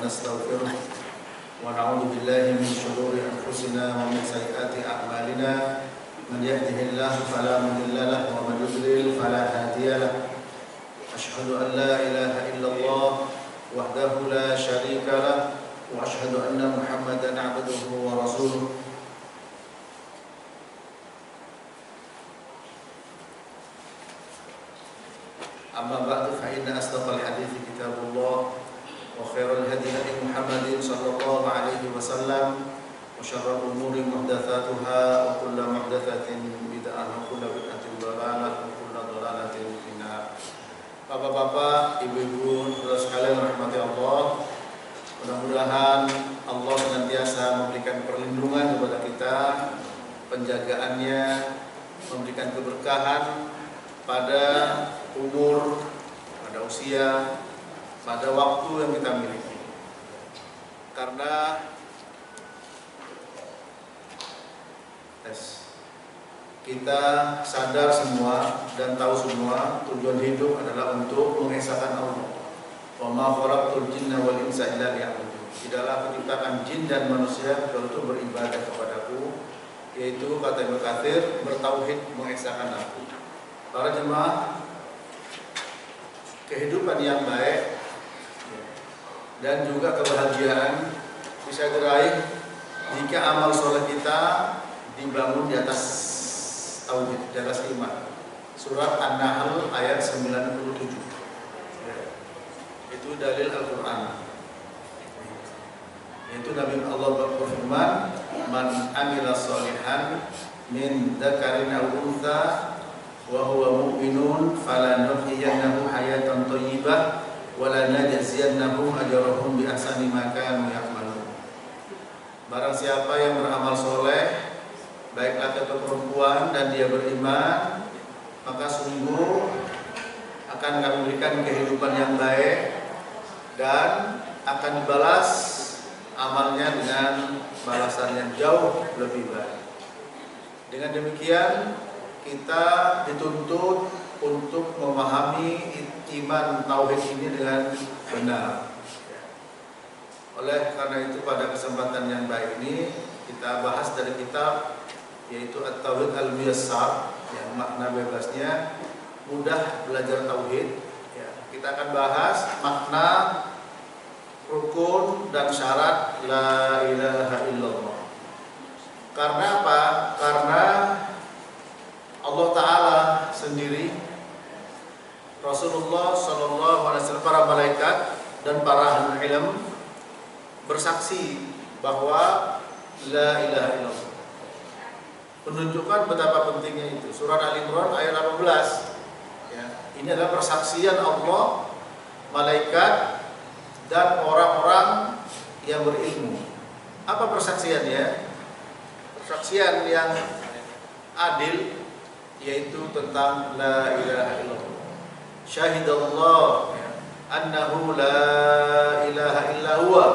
ونستغفره ونعوذ بالله من شرور أنفسنا ومن سيئات أعمالنا من يهده الله فلا مضل له ومن يضلل فلا هادي له أشهد أن لا إله إلا الله وحده لا شريك له وأشهد أن محمدا عبده ورسوله أما بعد فإن أصدق الحديث كتاب الله وخير الهدي هدي محمد صلى الله عليه وسلم وشر الأمور محدثاتها وكل محدثة بدعة وكل بدعة ضلالة وكل ضلالة في النار. Bapak-bapak, ibu-ibu, saudara sekalian rahmati Allah, mudah-mudahan Allah senantiasa memberikan perlindungan kepada kita, penjagaannya, memberikan keberkahan pada umur, pada usia, pada waktu yang kita miliki. Karena kita sadar semua dan tahu semua tujuan hidup adalah untuk mengesahkan Allah. Wa ma khalaqtul jinna wal insa illa liya'budun. Tidaklah kuciptakan jin dan manusia kecuali untuk beribadah kepadaku, yaitu kata Ibnu Katsir bertauhid, mengesahkan aku. Para jemaah, kehidupan yang baik dan juga kebahagiaan bisa diraih jika amal soleh kita dibangun di atas tauhid, di atas iman. Surat An-Nahl ayat 97. Itu dalil Al-Qur'an. Itu Nabi Allah berfirman, "Man amila sholihan min dzakarin aw untha wa huwa mu'minun falanuhyiyannahu hayatan thayyibah wa lanajziyannahum ajrahum bi ahsani ma kanu ya'malun." Barang siapa yang beramal soleh, baik laki atau perempuan, dan dia beriman, maka sungguh akan kami berikan kehidupan yang baik dan akan dibalas amalnya dengan balasan yang jauh lebih baik. Dengan demikian kita dituntut untuk memahami iman tauhid ini dengan benar. Oleh karena itu pada kesempatan yang baik ini kita bahas dari kitab yaitu At-Tauhid Al-Muyassar, yang makna bebasnya mudah belajar tauhid. Kita akan bahas makna rukun dan syarat la ilaha illallah. Karena apa? Karena Allah Ta'ala sendiri, Rasulullah SAW, para malaikat dan para ahli ilmu bersaksi bahwa la ilaha illallah, menunjukkan betapa pentingnya itu. Surat Al-Imran ayat 18. Ini adalah persaksian Allah, malaikat, dan orang-orang yang berilmu. Apa persaksiannya? Persaksian yang adil, yaitu tentang la ilaha illallah. Syahidallah annahu la ilaha illa huwa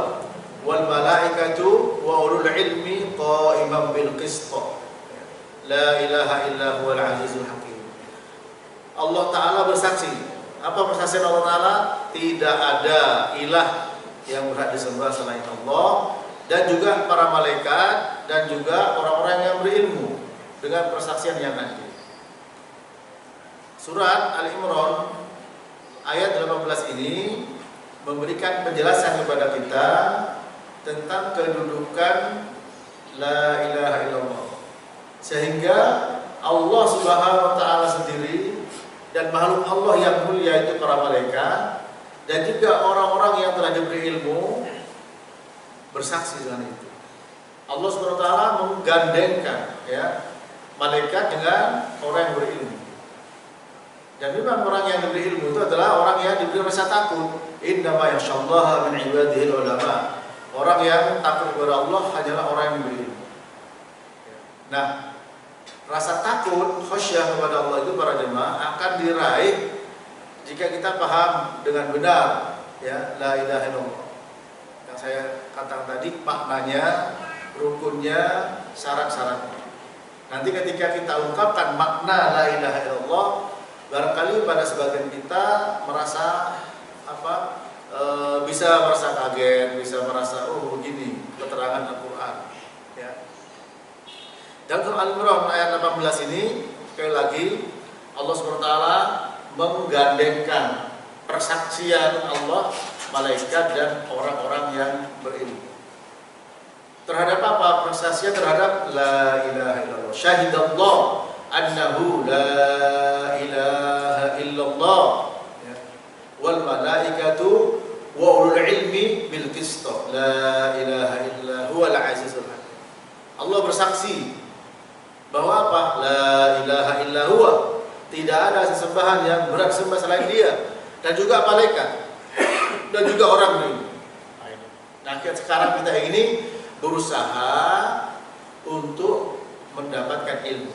wal malaikatu wa ulul ilmi qa'iman bil qist. La ilaha illa huwal azizul hakim. Allah Ta'ala bersaksi. Apa persaksian Allah Ta'ala? Tidak ada ilah yang berhak disembah selain Allah, dan juga para malaikat dan juga orang-orang yang berilmu dengan persaksian yang adil. Surat Al-Imran ayat 18 ini memberikan penjelasan kepada kita tentang kedudukan la ilaha illallah, sehingga Allah Subhanahu wa Ta'ala sendiri dan makhluk Allah yang mulia itu para malaikat dan juga orang-orang yang telah diberi ilmu bersaksi dengan itu. Allah Subhanahu wa Ta'ala menggandengkan malaikat dengan orang yang berilmu. Dan memang orang yang diberi ilmu itu adalah orang yang diberi rasa takut. Innama yakhshallaha min ibadihi ulama. Orang yang takut kepada Allah hanyalah orang yang diberi ilmu. Nah, rasa takut, khasyah kepada Allah itu para jemaah akan diraih jika kita paham dengan benar la ilaha illallah. Yang saya katakan tadi maknanya, rukunnya, syarat-syaratnya. Nanti ketika kita ungkapkan makna la ilaha illallah, barangkali pada sebagian kita merasa bisa merasa kaget, bisa merasa oh begini keterangan Al-Quran. Ya. Dalam surah Al-Imran ayat 18 ini sekali lagi Allah SWT menggandengkan persaksian Allah, malaikat dan orang-orang yang berilmu. Terhadap apa? Persaksian terhadap la ilaha illallah. Syahidallah annahu la ilaha illallah. Ya. Wal malaikatu wa ulul ilmi bil qist. La ilaha illa huwal azizul hakim. Allah bersaksi bahwa apa? La ilaha illa huwa. Tidak ada sesembahan yang berhak sembah selain Dia, dan juga malaikat dan juga orang berilmu. Nah, sekarang kita ini berusaha untuk mendapatkan ilmu.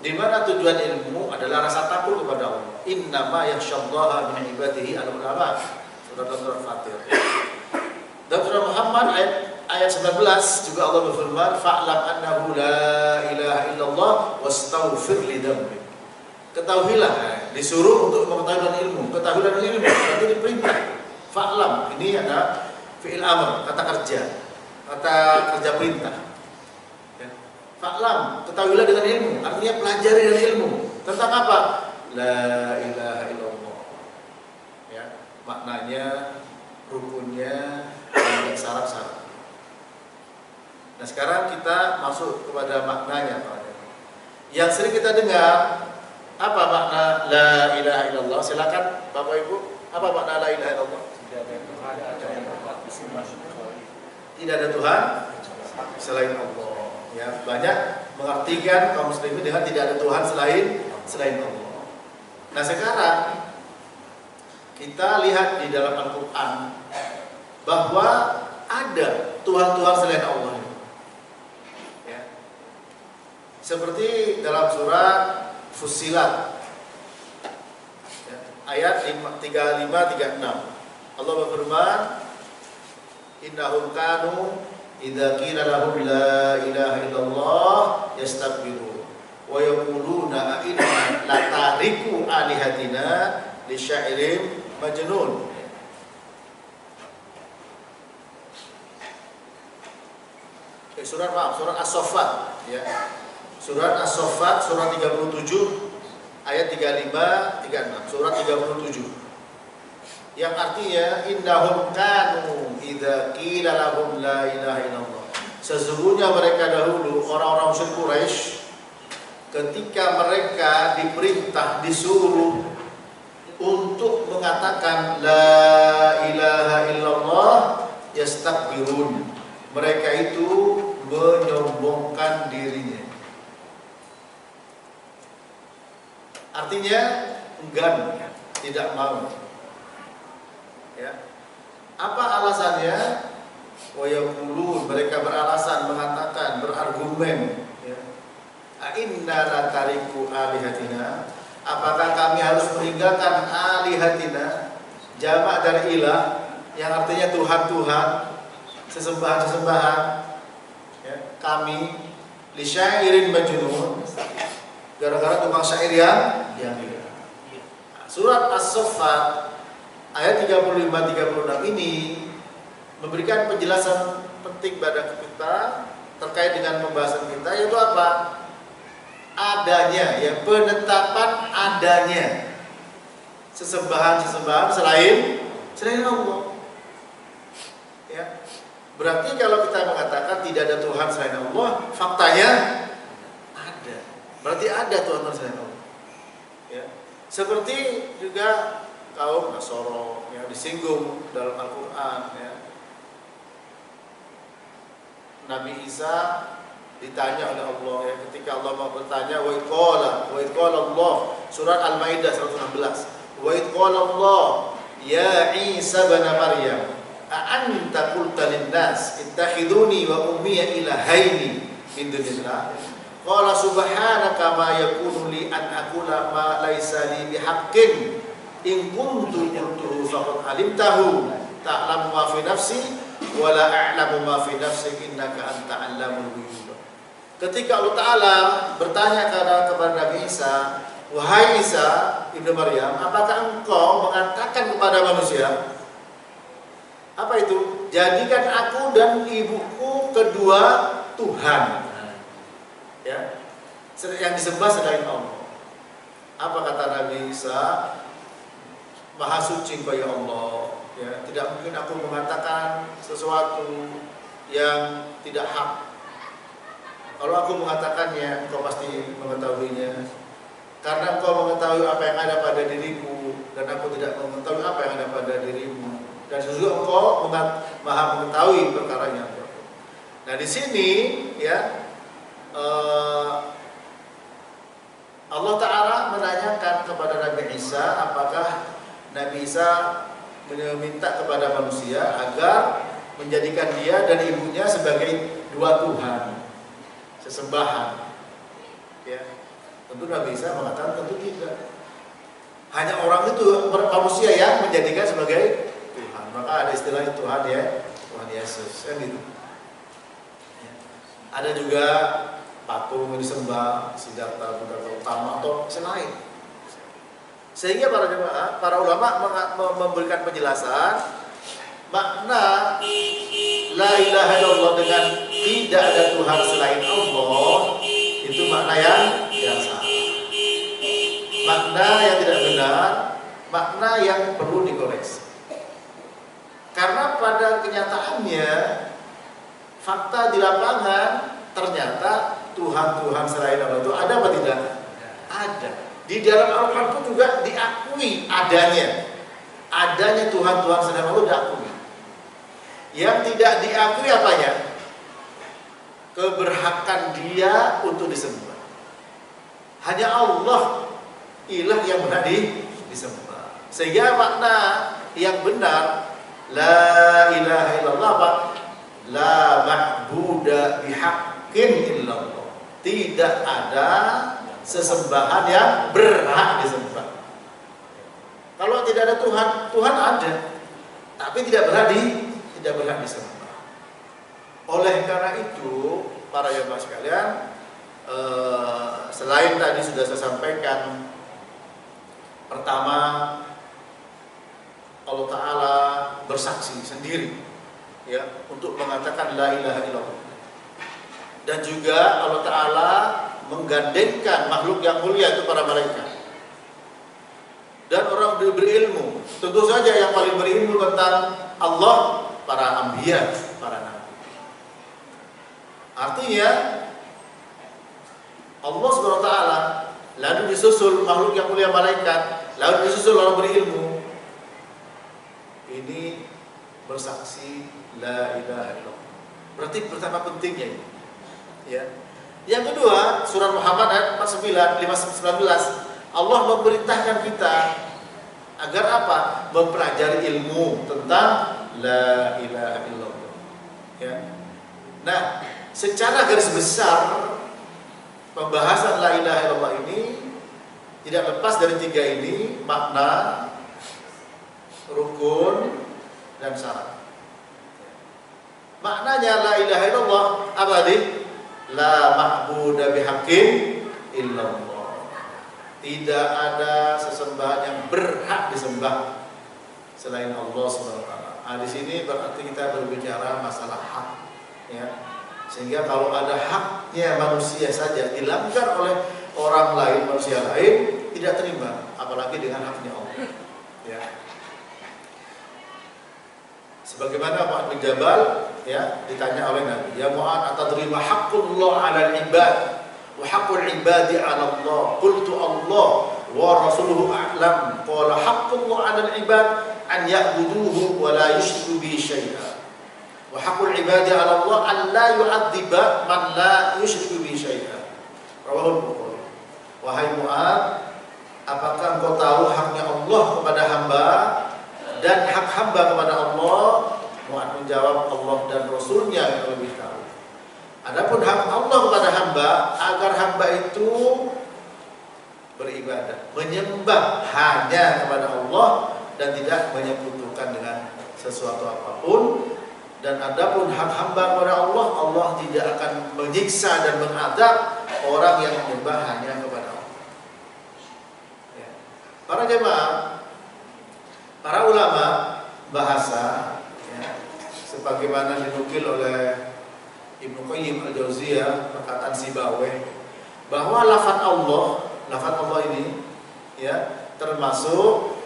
Di mana tujuan ilmu adalah rasa takut kepada Allah. Innama yakhsyallaha min ibadihi al-ulama. Surah Fatir. Dan surah Muhammad ayat 19 juga Allah berfirman, fa'lam annahu la ilaha illallah wastaghfir li dzambik. Ketahuilah, disuruh untuk mengetahui ilmu. Ketahuilah ilmu, berarti diperintah. Fa'lam, ini ada fi'il amr, kata kerja perintah. Ya. Fa'lam, ketahuilah dengan ilmu, artinya pelajari dengan ilmu. Tentang apa? La ilaha illallah. Ya, maknanya, rukunnya, dan syarat-syarat. Nah, sekarang kita masuk kepada maknanya, Pak. Yang sering kita dengar, apa makna la ilaha illallah? Silakan Bapak Ibu, apa makna la ilaha illallah? Tidak ada Tuhan selain Allah. Ya, banyak mengartikan kaum muslimin dengan tidak ada Tuhan selain Allah. Nah, sekarang kita lihat di dalam Al-Quran bahwa ada Tuhan-Tuhan selain Allah. Ya. Seperti dalam surat Fussilat ya, ayat 35-36 Allah berfirman, innahum kanu idza qila lahum la ilaha illallah yastakbirun wa yaquluna a inna la tariku alihatina li syairin majnun. Surat As-Saffat ya. Surat As-Saffat surat 37 ayat 35-36. Surat 37. Yang artinya innahum kanu idza qila lahum la ilaha illallah. Sesungguhnya mereka dahulu orang-orang musyrik Quraisy ketika mereka diperintah, disuruh untuk mengatakan la ilaha illallah yastakbirun. Mereka itu menyombongkan dirinya. Artinya enggan, tidak mau. Ya. Apa alasannya? Wa yaqulun, mereka beralasan, mengatakan, berargumen, ya. Inna la tariku alihatina. Apakah kami harus meninggalkan alihatina? Jamak dari ilah yang artinya Tuhan-Tuhan, sesembahan-sesembahan, ya. Kami li syairin majnun, gara-gara tukang syair yang gila. Surat As-Saffat ayat 35-36 ini memberikan penjelasan penting pada kita terkait dengan pembahasan kita, yaitu apa? Adanya, ya, penetapan adanya sesembahan-sesembahan selain Allah. Ya. Berarti kalau kita mengatakan tidak ada Tuhan selain Allah, faktanya ada. Berarti ada Tuhan selain Allah. Ya. Seperti juga kaum Nasoro yang disinggung dalam Al-Quran, ya. Nabi Isa ditanya oleh Allah, ya, ketika Allah mau bertanya, wa idqala Allah, surat Al-Maidah 116, wa idqala Allah ya Isa bin Maryam a anta qulta lin-nas ittakhiduni wa ummiya ilahaini min dunillah qala subhanaka ma yakunu li an aqula ma laysa li bihaqqin in kuntu qultuhu faqad alimtahu ta'lamu ma fi nafsi wa la a'lamu ma fi nafsi innaka anta 'allamul ghuyub. Ketika Allah Ta'ala bertanya kepada Nabi Isa, wahai Isa ibnu Maryam, apakah engkau mengatakan kepada manusia Apa itu? Jadikan aku dan ibuku kedua Tuhan. Ya. Yang disembah selain Allah. Apa kata Nabi Isa? Maha suci Engkau ya Allah. Ya, tidak mungkin aku mengatakan sesuatu yang tidak hak. Kalau aku mengatakannya, engkau pasti mengetahuinya. Karena engkau mengetahui apa yang ada pada diriku, dan aku tidak mengetahui apa yang ada pada dirimu. Dan sesungguhnya engkau maha mengetahui perkaranya. Nah di sini ya Allah Ta'ala menanyakan kepada Nabi Isa, apakah Nabi Isa meminta kepada manusia agar menjadikan dia dan ibunya sebagai dua Tuhan, sesembahan. Ya, tentu Nabi Isa mengatakan tentu tidak. Hanya orang itu manusia yang menjadikan sebagai Tuhan. Maka ada istilah Tuhan ya, Tuhan Yesus kan gitu. Ya. Ada juga patung yang disembah, Siddhartha Buddha Gautama atau selain. Sehingga para ulama memberikan penjelasan makna la ilaha illallah dengan tidak ada Tuhan selain Allah, itu makna yang salah. Makna yang tidak benar, makna yang perlu dikoreksi. Karena pada kenyataannya fakta di lapangan ternyata Tuhan-Tuhan selain Allah itu ada apa tidak? Ada. Di dalam Al-Quran pun juga diakui adanya Tuhan-Tuhan selain Allah diakui. Yang tidak diakui apanya? Keberhakan dia untuk disembah. Hanya Allah ilah yang benar disembah. Sehingga makna yang benar la ilaha illallah apa? La ma'buda bihaqqin illallah. Tidak ada sesembahan yang berhak disembah. Kalau tidak ada Tuhan, Tuhan ada, tapi tidak berhak disembah. Oleh karena itu, para jemaah sekalian, selain tadi sudah saya sampaikan, pertama Allah Ta'ala bersaksi sendiri ya untuk mengatakan la ilaha illallah. Dan juga Allah Ta'ala menggandengkan makhluk yang mulia itu para malaikat. Dan orang berilmu, tentu saja yang paling berilmu tentang Allah para anbiya, para nabi. Artinya Allah SWT lalu disusul makhluk yang mulia malaikat, lalu disusul orang berilmu. Ini bersaksi la ilaha illallah. Berarti pertama pentingnya ini. Ya. Yang kedua, surah Muhammad ayat 49, 19, Allah memerintahkan kita agar apa? Mempelajari ilmu tentang la ilaha illallah. Ya. Nah, secara garis besar pembahasan la ilaha illallah ini tidak lepas dari tiga ini, makna, rukun, dan syarat. Maknanya la ilaha illallah apa tadi? La ma'buda bihaqqin illallah. Tidak ada sesembahan yang berhak disembah selain Allah SWT. Nah, di sini berarti kita berbicara masalah hak, ya. Sehingga kalau ada haknya manusia saja dilanggar oleh orang lain, manusia lain, tidak terima, apalagi dengan haknya Allah. Ya. Sebagaimana Mu'adz bin Jabal ya ditanya oleh Nabi, ya Mu'adz, atadri ma haqqullah 'alal ibad wa haqqul ibadi 'ala Allah? Qultu Allah wa rasuluhu a'lam. Qala haqqullah 'alal ibad an ya'buduhu wa la yushriku bihi syai'a. Wa haqqul ibadi 'ala Allah an la yu'adziba man la yushriku bihi syai'a. Rawahul Bukhari. Wahai Mu'adz, apakah engkau tahu haknya Allah kepada hamba dan hak hamba kepada Allah? Mu'adz menjawab, Allah dan Rasulnya yang lebih tahu. Adapun hak Allah kepada hamba, agar hamba itu beribadah, menyembah hanya kepada Allah dan tidak menyekutukan dengan sesuatu apapun. Dan adapun hak hamba kepada Allah, Allah tidak akan menyiksa dan mengadab orang yang menyembah hanya kepada Allah. Ya. Para jemaah, para ulama bahasa ya, sebagaimana dinukil oleh Ibnu Qayyim Al-Jauziyah, perkataan Sibawayh, bahwa lafaz Allah ini ya termasuk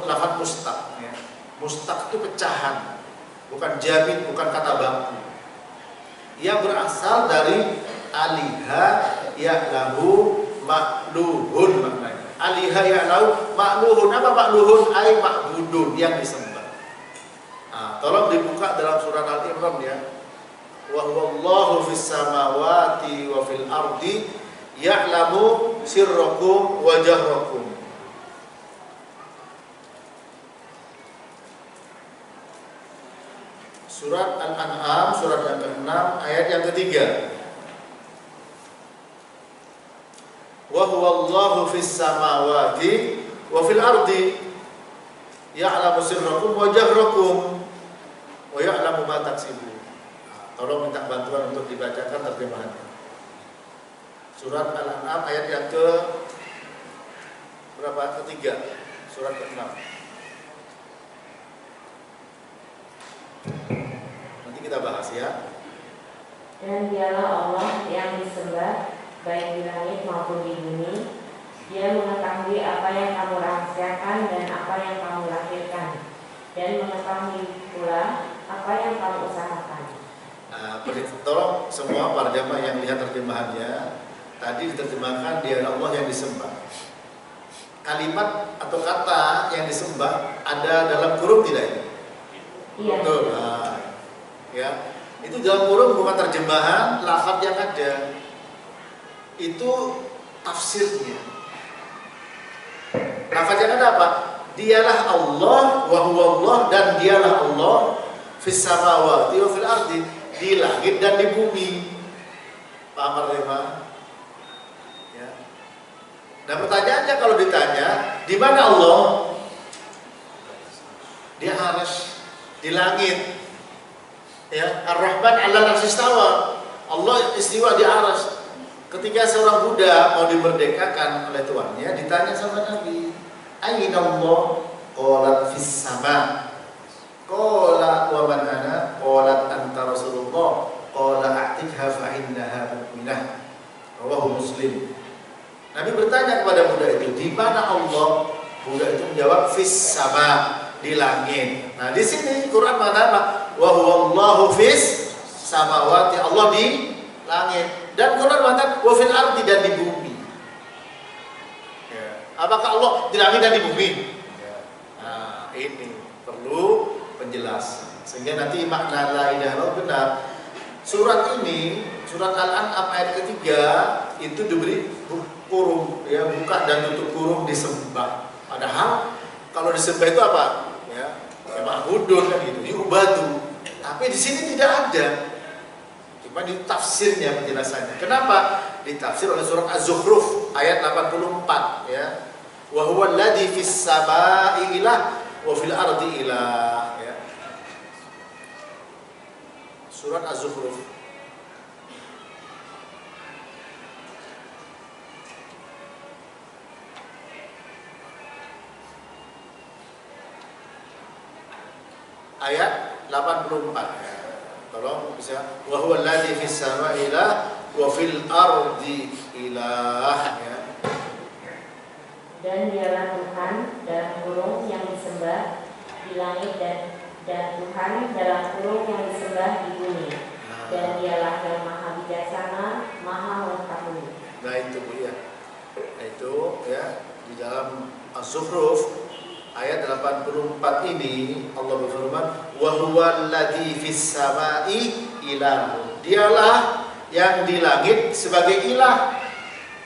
lafaz mustaq ya. Mustaq itu pecahan, bukan jamid, bukan kata baku. Ia berasal dari aliha ya'lahu ma'luhun maknanya. Aliha ya'lahu ma'luhun. Apa ma'luhun? Ay ma'budun, yang disembah. Nah, tolong dibuka dalam surah Al-Imran ya. Wa huwallahu fis samawati wa fil ardi ya'lamu sirrakum wa jahrakum. Surat Al-An'am, surat yang ke-6, ayat yang ketiga. Wa huwallahu fis samawati wa fil ardi ya'lamu sirrakum wa jahrakum wa ya'lamu ma taksibun. Tolong minta bantuan untuk dibacakan terjemahannya. Surat Al-An'am ayat yang ke berapa? Ketiga. Surat ke-6. Nanti kita bahas ya. Dan dialah Allah yang disembah baik di langit maupun di bumi. Dia mengetahui apa yang kamu rahasiakan dan apa yang kamu lahirkan, dan mengetahui pula apa yang kamu usahakan. Tolong semua para jamaah yang lihat terjemahannya, tadi diterjemahkan dia Allah yang disembah. Kalimat atau kata yang disembah ada dalam kurung tidak ini? Iya. Betul. Nah, ya, itu dalam kurung bukan terjemahan lafaz yang ada. Itu tafsirnya. Lafaz yang ada apa? Dialah Allah, wa huwa Allah, dan dialah Allah fis samawati wa fil ardi, di langit dan di bumi. Paham artinya? Ya. Nah, pertanyaannya kalau ditanya, di mana Allah? Dia harus di langit. Ya, Ar-Rahman 'alal 'arsy istawa. Allah istiwa di arsy. Ketika seorang Buddha mau dimerdekakan oleh tuannya, ditanya sama Nabi, "Aina Allah?" Qalat fis sama. Qala wa man ana? Qalat anta Rasulullah. Qala a'tikha fa innaha mu'minah. Rawahu Muslim. Nabi bertanya kepada Buddha itu, "Di mana Allah?" Buddha itu menjawab, "Fis sama." Di langit. Nah, di sini Quran mana? Wa huwallahu fis samawati, Allah di langit. Dan Quran mengatakan wa fil ardi, dan di bumi. Ya. Apakah Allah di langit dan di bumi? Ya. Nah, ini perlu penjelasan sehingga nanti makna la ilaha illallah benar. Surat ini, surat Al-An'am ayat ketiga itu diberi kurung, ya, buka dan tutup kurung disembah. Padahal kalau disembah itu apa? Ya, ma'budun kan gitu, yu'badu. Tapi di sini tidak ada. Cuma di tafsirnya penjelasannya. Kenapa? Ditafsir oleh surat Az-Zukhruf ayat 84 ya. Wa huwa alladzi fis samaa'i ilah wa fil ardi ilah ya. Surat Az-Zukhruf ayat 84 ya. Tolong bisa, wa huwa alladzi fis samaa'i ilah wa fil ardi ilah ya. Dan dialah Tuhan dalam kurung yang disembah di langit, dan Tuhan dalam kurung yang disembah di bumi. Dan dialah yang maha bijaksana, maha mengetahui. Nah itu ya. Nah itu ya, di dalam Az-Zukhruf ayat 84 ini Allah berfirman, wa huwa alladzi fis samaa'i ilahu. Dialah yang di langit sebagai ilah.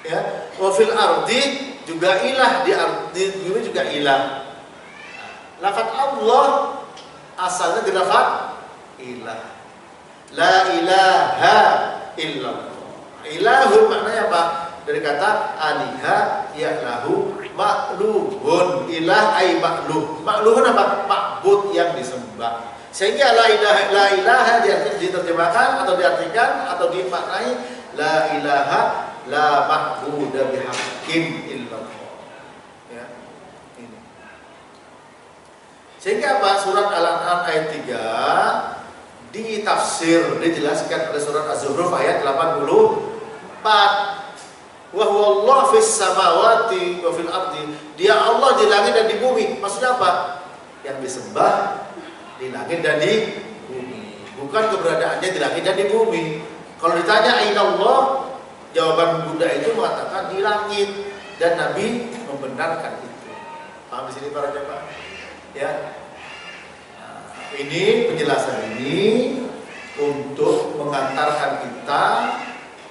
Ya, wa fil ardi juga ilah, di bumi juga ilah. Lafaz Allah asalnya dari lafaz ilah. La ilaha illallah. Ilahun maknanya apa? Dari kata aliha ya'lahu ma'luhun. Ilah ay ma'luh. Ma'luhun apa? Ma'bud, yang disembah. Sehingga la ilaha diterjemahkan atau diartikan atau dimaknai la ilaha la ma'budu bihaqqin illallah. Ya. Ini. Sehingga apa? Surat Al-An'am ayat 3 ditafsir, dijelaskan oleh surat Az-Zukhruf ayat 84. Wa huwallahu fis samawati wa fil ardi. Dia Allah di langit dan di bumi. Maksudnya apa? Yang disembah di langit dan di bumi. Bukan keberadaannya di langit dan di bumi. Kalau ditanya aina Allah, jawaban Buddha itu mengatakan di langit, dan Nabi membenarkan itu. Paham di sini para jemaah? Ya. Nah, ini penjelasan ini untuk mengantarkan kita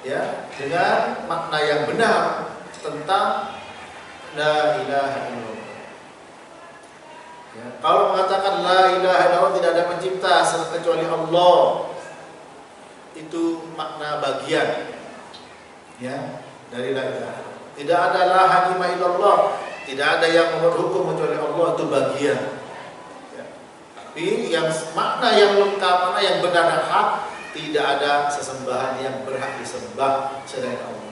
ya dengan makna yang benar tentang la ilaha illallah. Ya, kalau mengatakan la ilaha illallah tidak ada pencipta kecuali Allah, itu makna bagian ya dari la ilaha. Tidak ada la hakima illallah, tidak ada yang membuat hukum kecuali Allah, itu bagian. Ya. Tapi yang makna yang lengkap, makna yang benar dan hak, tidak ada sesembahan yang berhak disembah selain Allah.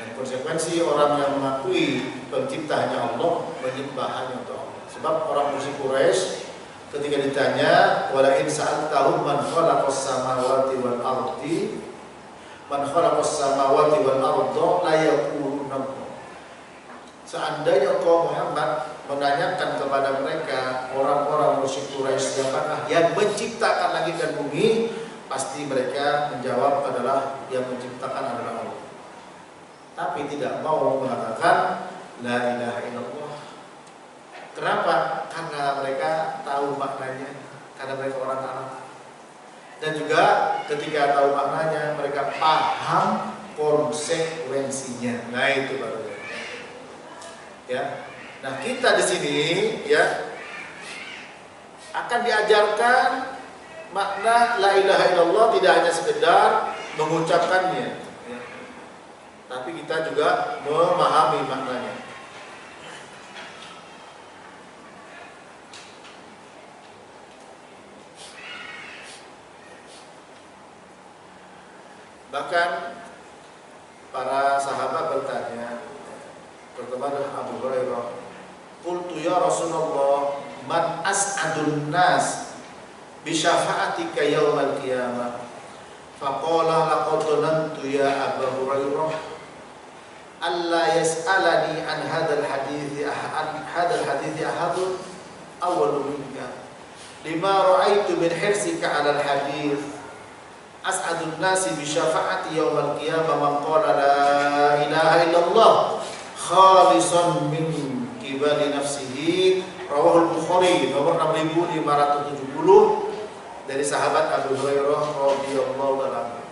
Dan konsekuensi orang yang mengakui pencipta hanya Allah, menyembah hanya untuk Allah. Sebab orang musyrik Quraisy ketika ditanya, wala in sa'altahum man khalaqas samawati wal ardi, man khalaqas samawati wal arda la yaquluna. Seandainya kau Muhammad menanyakan kepada mereka orang-orang musyrik Quraisy siapakah yang menciptakan langit dan bumi, pasti mereka menjawab adalah yang menciptakan adalah Allah. Tapi tidak mau mengatakan la ilaha illallah. Kenapa? Karena mereka tahu maknanya, karena mereka orang Arab. Dan juga ketika tahu maknanya, mereka paham konsekuensinya. Nah itu baru ya. Nah kita di sini ya akan diajarkan makna la ilaha illallah tidak hanya sekedar mengucapkannya, ya. Tapi kita juga memahami maknanya. Bahkan para sahabat bertanya, pertama adalah Abu Hurairah, qultu ya Rasulullah, man as'adun nas bi syafa'atika yaumal qiyamah? Faqala laqad dhanantu ya Abu Hurairah alla yas'alani an hadzal hadits ahadun awwalu minka lima ra'aitu min hirsika 'alal hadits. As'adun nasi bi syafa'ati yaumal qiyamah man qala la ilaha illallah khalisan min qibali nafsihi. Rawahul Bukhari nomor 6570 dari sahabat Abu Hurairah radhiyallahu anhu.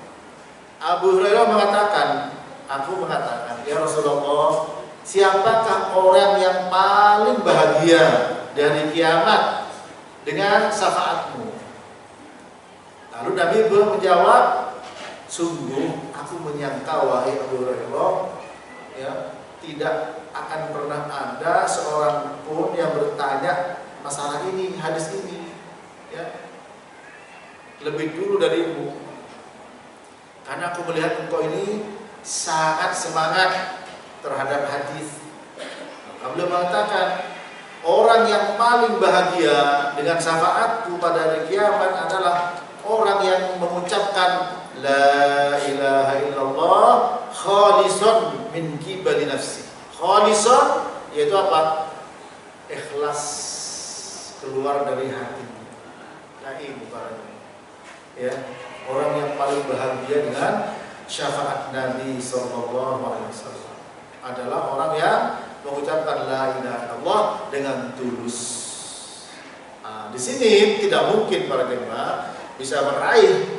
Abu Hurairah mengatakan, aku mengatakan, ya Rasulullah, siapakah orang yang paling bahagia dari kiamat dengan syafaatmu? Lalu Nabi belum menjawab, sungguh aku menyangka wahai Abu Hurairah, ya, tidak akan pernah ada seorang pun yang bertanya masalah ini, hadis ini, ya, lebih dulu darimu. Karena aku melihat engkau ini sangat semangat terhadap hadis. Beliau mengatakan, orang yang paling bahagia dengan syafaatku pada hari kiamat adalah orang yang mengucapkan la ilaha illallah khalisan min qibali nafsi. Khalisan yaitu apa? Ikhlas keluar dari hati. Nah ini barangnya. Ya, orang yang paling bahagia dengan syafaat Nabi sallallahu alaihi wasallam adalah orang yang mengucapkan la ilaha illallah dengan tulus. Nah, di sini tidak mungkin para jemaah bisa meraih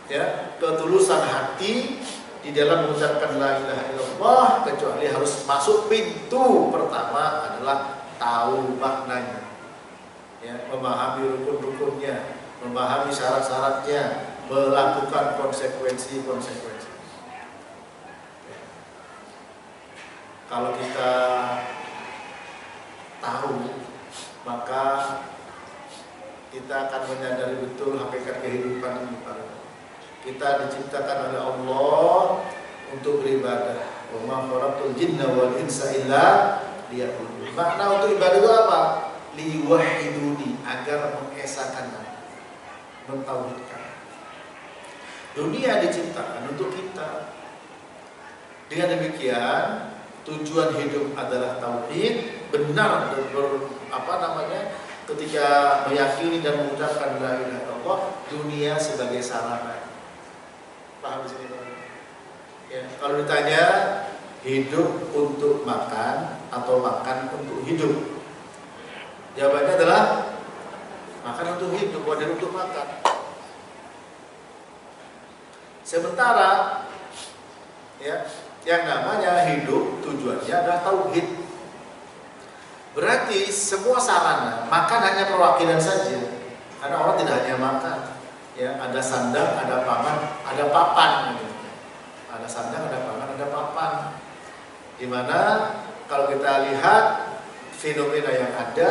ya ketulusan hati di dalam mengucapkan la ilaha illallah kecuali harus masuk pintu pertama adalah tahu maknanya, ya, memahami rukun-rukunnya, memahami syarat-syaratnya, melakukan konsekuensi-konsekuensi. Kalau kita tahu, maka kita akan menyadari betul hakikat kehidupan ini. Kita diciptakan oleh Allah untuk beribadah. Wa ma khalaqtul jinna wal insa illa liya'budun. Makna untuk ibadah itu apa? liwahiduni, agar mengesakan aku, mentauhidkan. Dunia diciptakan untuk kita. Dengan demikian tujuan hidup adalah tauhid, benar ketika meyakini dan mengucapkan la ilaha illallah, dunia sebagai sarana. Paham di sini, Pak? Ya, kalau ditanya hidup untuk makan atau makan untuk hidup, jawabannya adalah makan untuk hidup, bukan untuk makan. Sementara ya, yang namanya hidup tujuannya adalah tauhid. Berarti semua sarana, makan hanya perwakilan saja. Karena orang tidak hanya makan, ya, ada sandang, ada pangan, ada papan. Gitu. Ada sandang, ada pangan, ada papan. Dimana kalau kita lihat fenomena yang ada,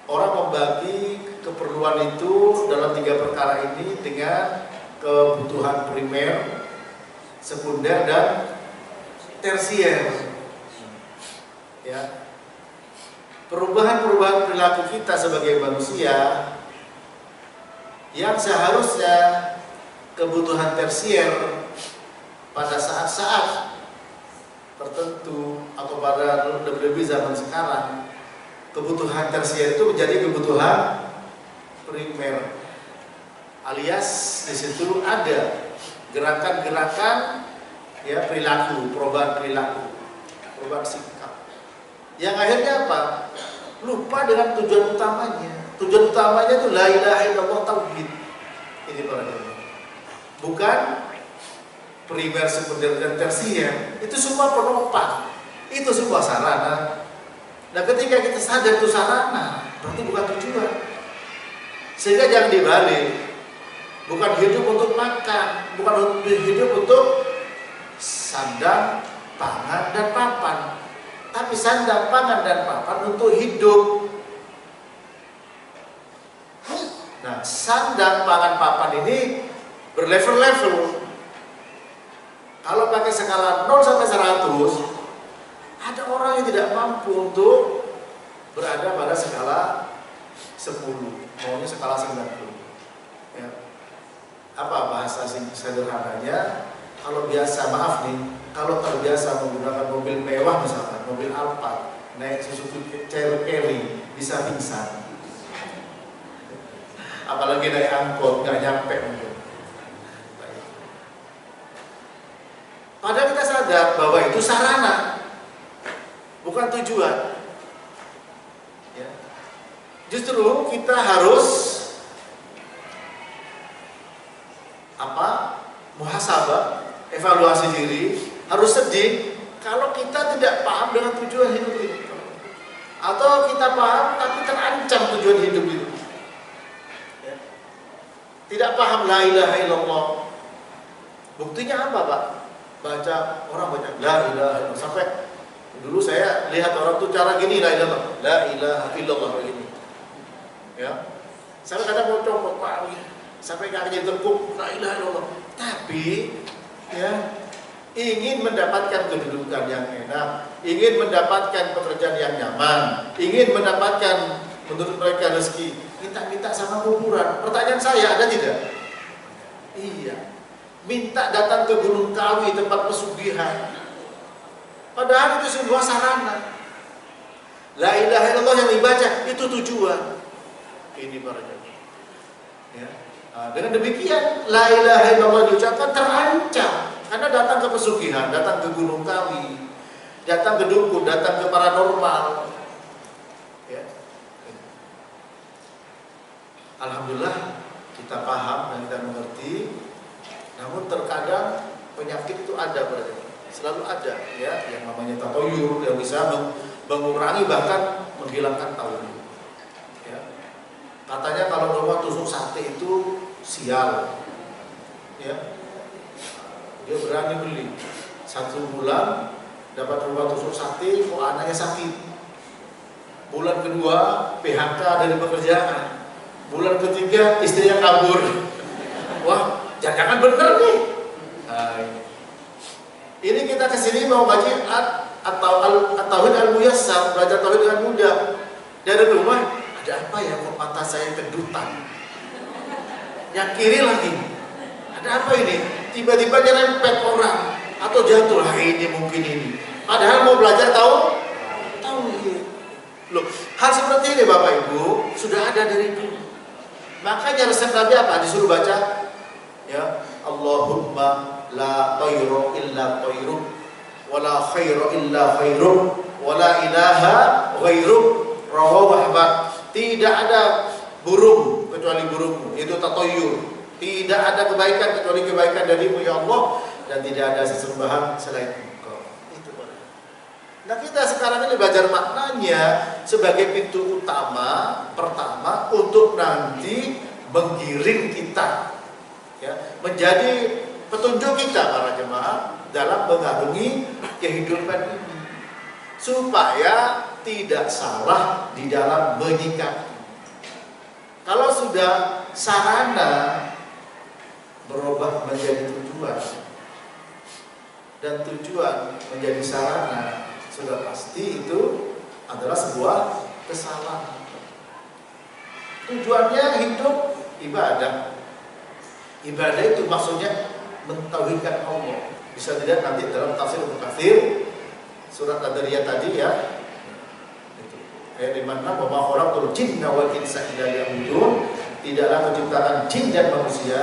orang membagi keperluan itu dalam 3 perkara ini dengan kebutuhan primer, sekunder, dan tersier. Ya. Perubahan-perubahan perilaku kita sebagai manusia yang seharusnya kebutuhan tersier pada saat-saat tertentu atau pada lebih-lebih zaman sekarang, kebutuhan tersier itu menjadi kebutuhan primer, alias di situ ada gerakan-gerakan, ya, perilaku, perubahan perilaku, perubahan sikap. Yang akhirnya apa? Lupa dengan tujuan utamanya. Tujuan utamanya itu la ilaha illallah, tauhid. Ini para jemaah. Bukan primer, sekunder, dan tersier. Itu semua penopang. Itu semua sarana. Nah, ketika kita sadar itu sarana, berarti bukan tujuan. Sehingga jangan dibalik. Bukan hidup untuk makan, bukan hidup untuk sandang, pangan, dan papan. Tapi sandang, pangan, dan papan untuk hidup. Nah, sandang, pangan, papan ini berlevel-level. Kalau pakai skala 0 sampai 100, ada orang yang tidak mampu untuk berada pada skala 10, maunya skala 90. Ya. Apa bahasa sederhananya? Kalau biasa, maaf nih, kalau terbiasa menggunakan mobil mewah misalkan, mobil Alphard, naik Suzuki Cherry, bisa pingsan. Apalagi naik angkot, nggak nyampe mungkin. Padahal kita sadar bahwa itu sarana, bukan tujuan. Ya. Justru kita harus muhasabah, evaluasi diri, harus sedih kalau kita tidak paham dengan tujuan hidup ini, atau kita paham tapi terancam tujuan hidup itu. Ya. Tidak paham la ilaha illallah. Buktinya apa, Pak? Orang baca la ilaha illallah, sampai dulu saya lihat orang tuh cara gini, la ilaha illallah begini. Ya. Sampai kadang mau copot, Pak, sampai kakinya tekuk, la ilaha illallah. Tapi ya, ingin mendapatkan kedudukan yang enak, ingin mendapatkan pekerjaan yang nyaman, ingin mendapatkan menurut mereka rezeki, minta sama kuburan. Pertanyaan saya, ada tidak? Iya. Minta datang ke Gunung Kawi, tempat pesugihan. Padahal itu semua sarana. La ilaha illallah yang dibaca itu tujuan. Ini para jemaah. Ya. Nah, dengan demikian la ilaha illallah diucapkan terancam. Karena datang ke pesugihan, datang ke Gunung Kawi, datang ke dukun, datang ke paranormal. Ya. Alhamdulillah kita paham dan kita mengerti. Namun terkadang penyakit itu ada, berarti selalu ada, ya, yang namanya tatoyur yang bisa mengurangi bahkan menghilangkan tauhid. Ya. Katanya kalau rumah tusuk sate itu sial, ya. Dia berani beli 1 bulan dapat rumah tusuk sate, kok anaknya sakit. Bulan kedua PHK dari pekerjaan. Bulan ketiga istrinya kabur. Wah, jangan bener nih. Nah, ini kita kesini mau ngaji atau Tauhid Al-Muyassar, belajar Tauhid dengan mudah. Dari rumah, ada apa ya kok mata saya kedutan? Yang kiri lagi, ada apa ini? Tiba-tiba nyerempet orang atau jatuh, lah ini mungkin ini. Padahal mau belajar Tauhid. Loh, hal seperti ini Bapak Ibu sudah ada dari dulu. Makanya resep Nabi apa? Disuruh baca ya, Allahumma la tayru illa tayruk wa la khairu illa khairuk wa la ilaha ghairuk. Rawahu Ahmad. Tidak ada burung kecuali burungmu, yaitu tatoyur. Tidak ada kebaikan kecuali kebaikan darimu ya Allah, dan tidak ada sesembahan selain Engkau. Itu boleh. Nah, kita sekarang ini belajar maknanya sebagai pintu utama pertama untuk nanti menggiring kita ya, menjadi petunjuk kita para jemaah dalam mengarungi kehidupan ini, supaya tidak salah di dalam menyikapi. Kalau sudah sarana berubah menjadi tujuan dan tujuan menjadi sarana, sudah pasti itu adalah sebuah kesalahan. Tujuannya hidup ibadah. Ibadah itu maksudnya mentauhidkan Allah. Bisa dilihat nanti dalam tafsir Ibnu Katsir surat Ad-Dariyah tadi ya. Itu. Ayat 56, "Wa ma khalaqtul jinna wal insa illa liya'budun." Tidaklah menciptakan jin dan manusia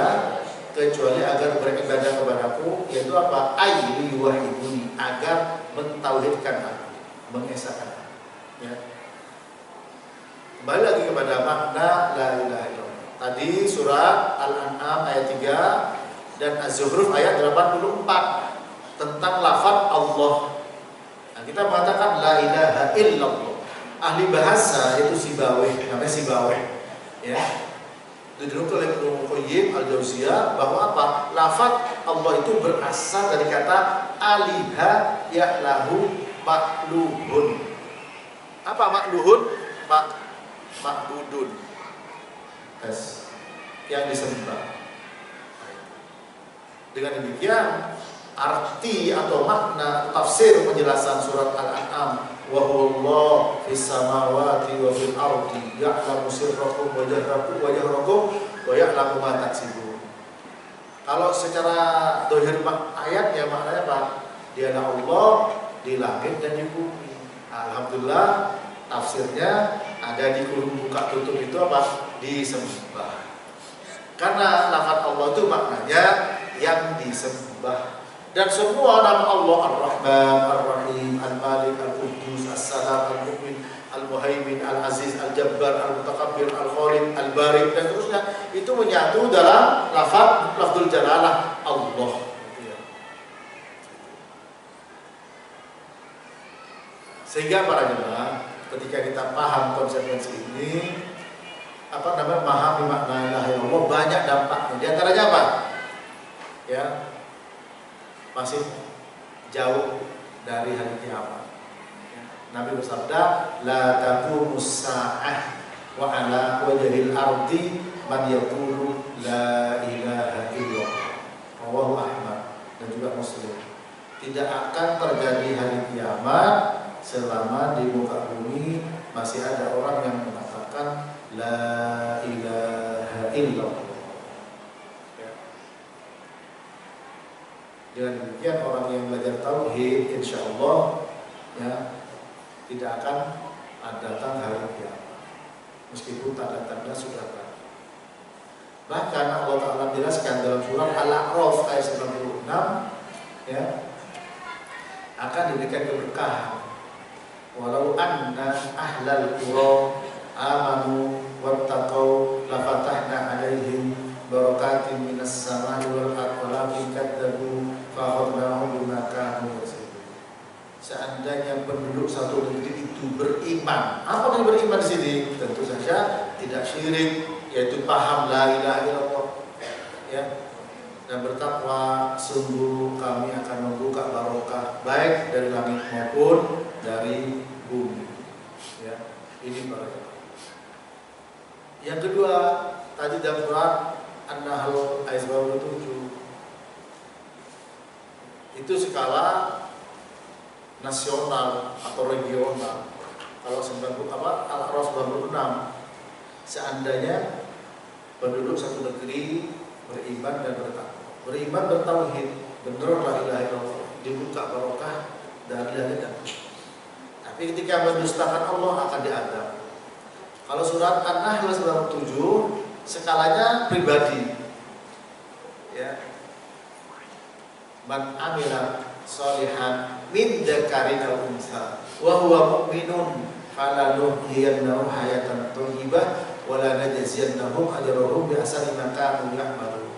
kecuali agar beribadah kepadaku, yaitu apa? Ayyi yuwahiduni, agar mentauhidkan aku, mengesahkan aku. Ya. Kembali lagi kepada makna la ilaha illallah. Tadi surat Al-An'am ayat 3 dan Az-Zukhruf ayat 84 tentang lafaz Allah. Nah, kita mengatakan la ilaha illallah. Ahli bahasa itu Sibawayh, namanya Sibawayh. Ya. Didukung oleh Ibnu Qayyim Al-Jauziyah bahwa apa? Lafaz Allah itu berasal dari kata aliha ya'lahu makluhun. Apa makluhun? Makbudun. Yang disembah. Dengan demikian arti atau makna tafsir penjelasan surat Al-An'am, wa huwallahu fis samawati wa fil ardi ya'lamu sirrakum wa jahrakum wa ya'lamu ma taksibun. Kalau secara zahir ayatnya maknanya apa? Dialah Allah di langit dan di bumi. Alhamdulillah tafsirnya ada di kurung buka tutup itu apa? Disembah. Karena lafaz Allah itu maknanya yang disembah. Dan semua nama Allah, Ar-Rahman, Ar-Rahim, Al-Malik, Al-Quddus, As-Salam, Al-Mu'min, Al-Muhaimin, Al-Aziz, Al-Jabbar, Al-Mutakabbir, Al-Khalid, Al-Bari, dan terusnya, itu menyatu dalam lafzul jalalah Allah. Sehingga para jemaah, ketika kita paham konsekuensi ini, memahami makna la ilaha illallah, banyak dampaknya. Di antaranya apa? Ya, masih jauh dari hari kiamat. Nabi bersabda, la taqumus sa'ah wa ala wajhil ardi man yaqulu la ilaha illallah. Rawahu Ahmad dan juga Muslim. Tidak akan terjadi hari kiamat selama di muka bumi masih ada orang yang mengatakan la ilaha illallah. Dengan demikian orang yang belajar tauhid insyaallah ya tidak akan datang hari kiamat meskipun tanda-tanda sudah ada. Bahkan Allah Ta'ala menjelaskan dalam surah Al-A'raf ayat 96 ya, akan diberikan keberkahan walau anna ahlal qura amanu wattaqau lafatahna alaihim barakatin minas samai wal ardi walakin kadzabu fa'akhadnahum bima kanu yaksibun. Seandainya penduduk satu negeri itu beriman, apa yang beriman di sini? Tentu saja tidak syirik, yaitu paham la ilaha illallah ya, dan bertakwa, sungguh kami akan membuka barokah baik dari langit maupun dari bumi ya. Ini para. Yang kedua, tadi dalam surat An-Nahl ayat 27 itu skala nasional atau regional. Kalau 90 Al-A'raf 96, seandainya penduduk satu negeri beriman dan bertakwa, beriman bertauhid, benar la ilaha illallah, dibuka barokah dari langit dan bumi. Tapi ketika mendustakan Allah akan diadab. Kalau surat An-Nahl 97 skalanya pribadi, ya, man amila sholihan min dzakarin aw unsa wa huwa mu'minun falanuhyiyannahu hayatan thayyibah wa la najziyannahum ajrahum bi ahsani ma kanu ya'malun.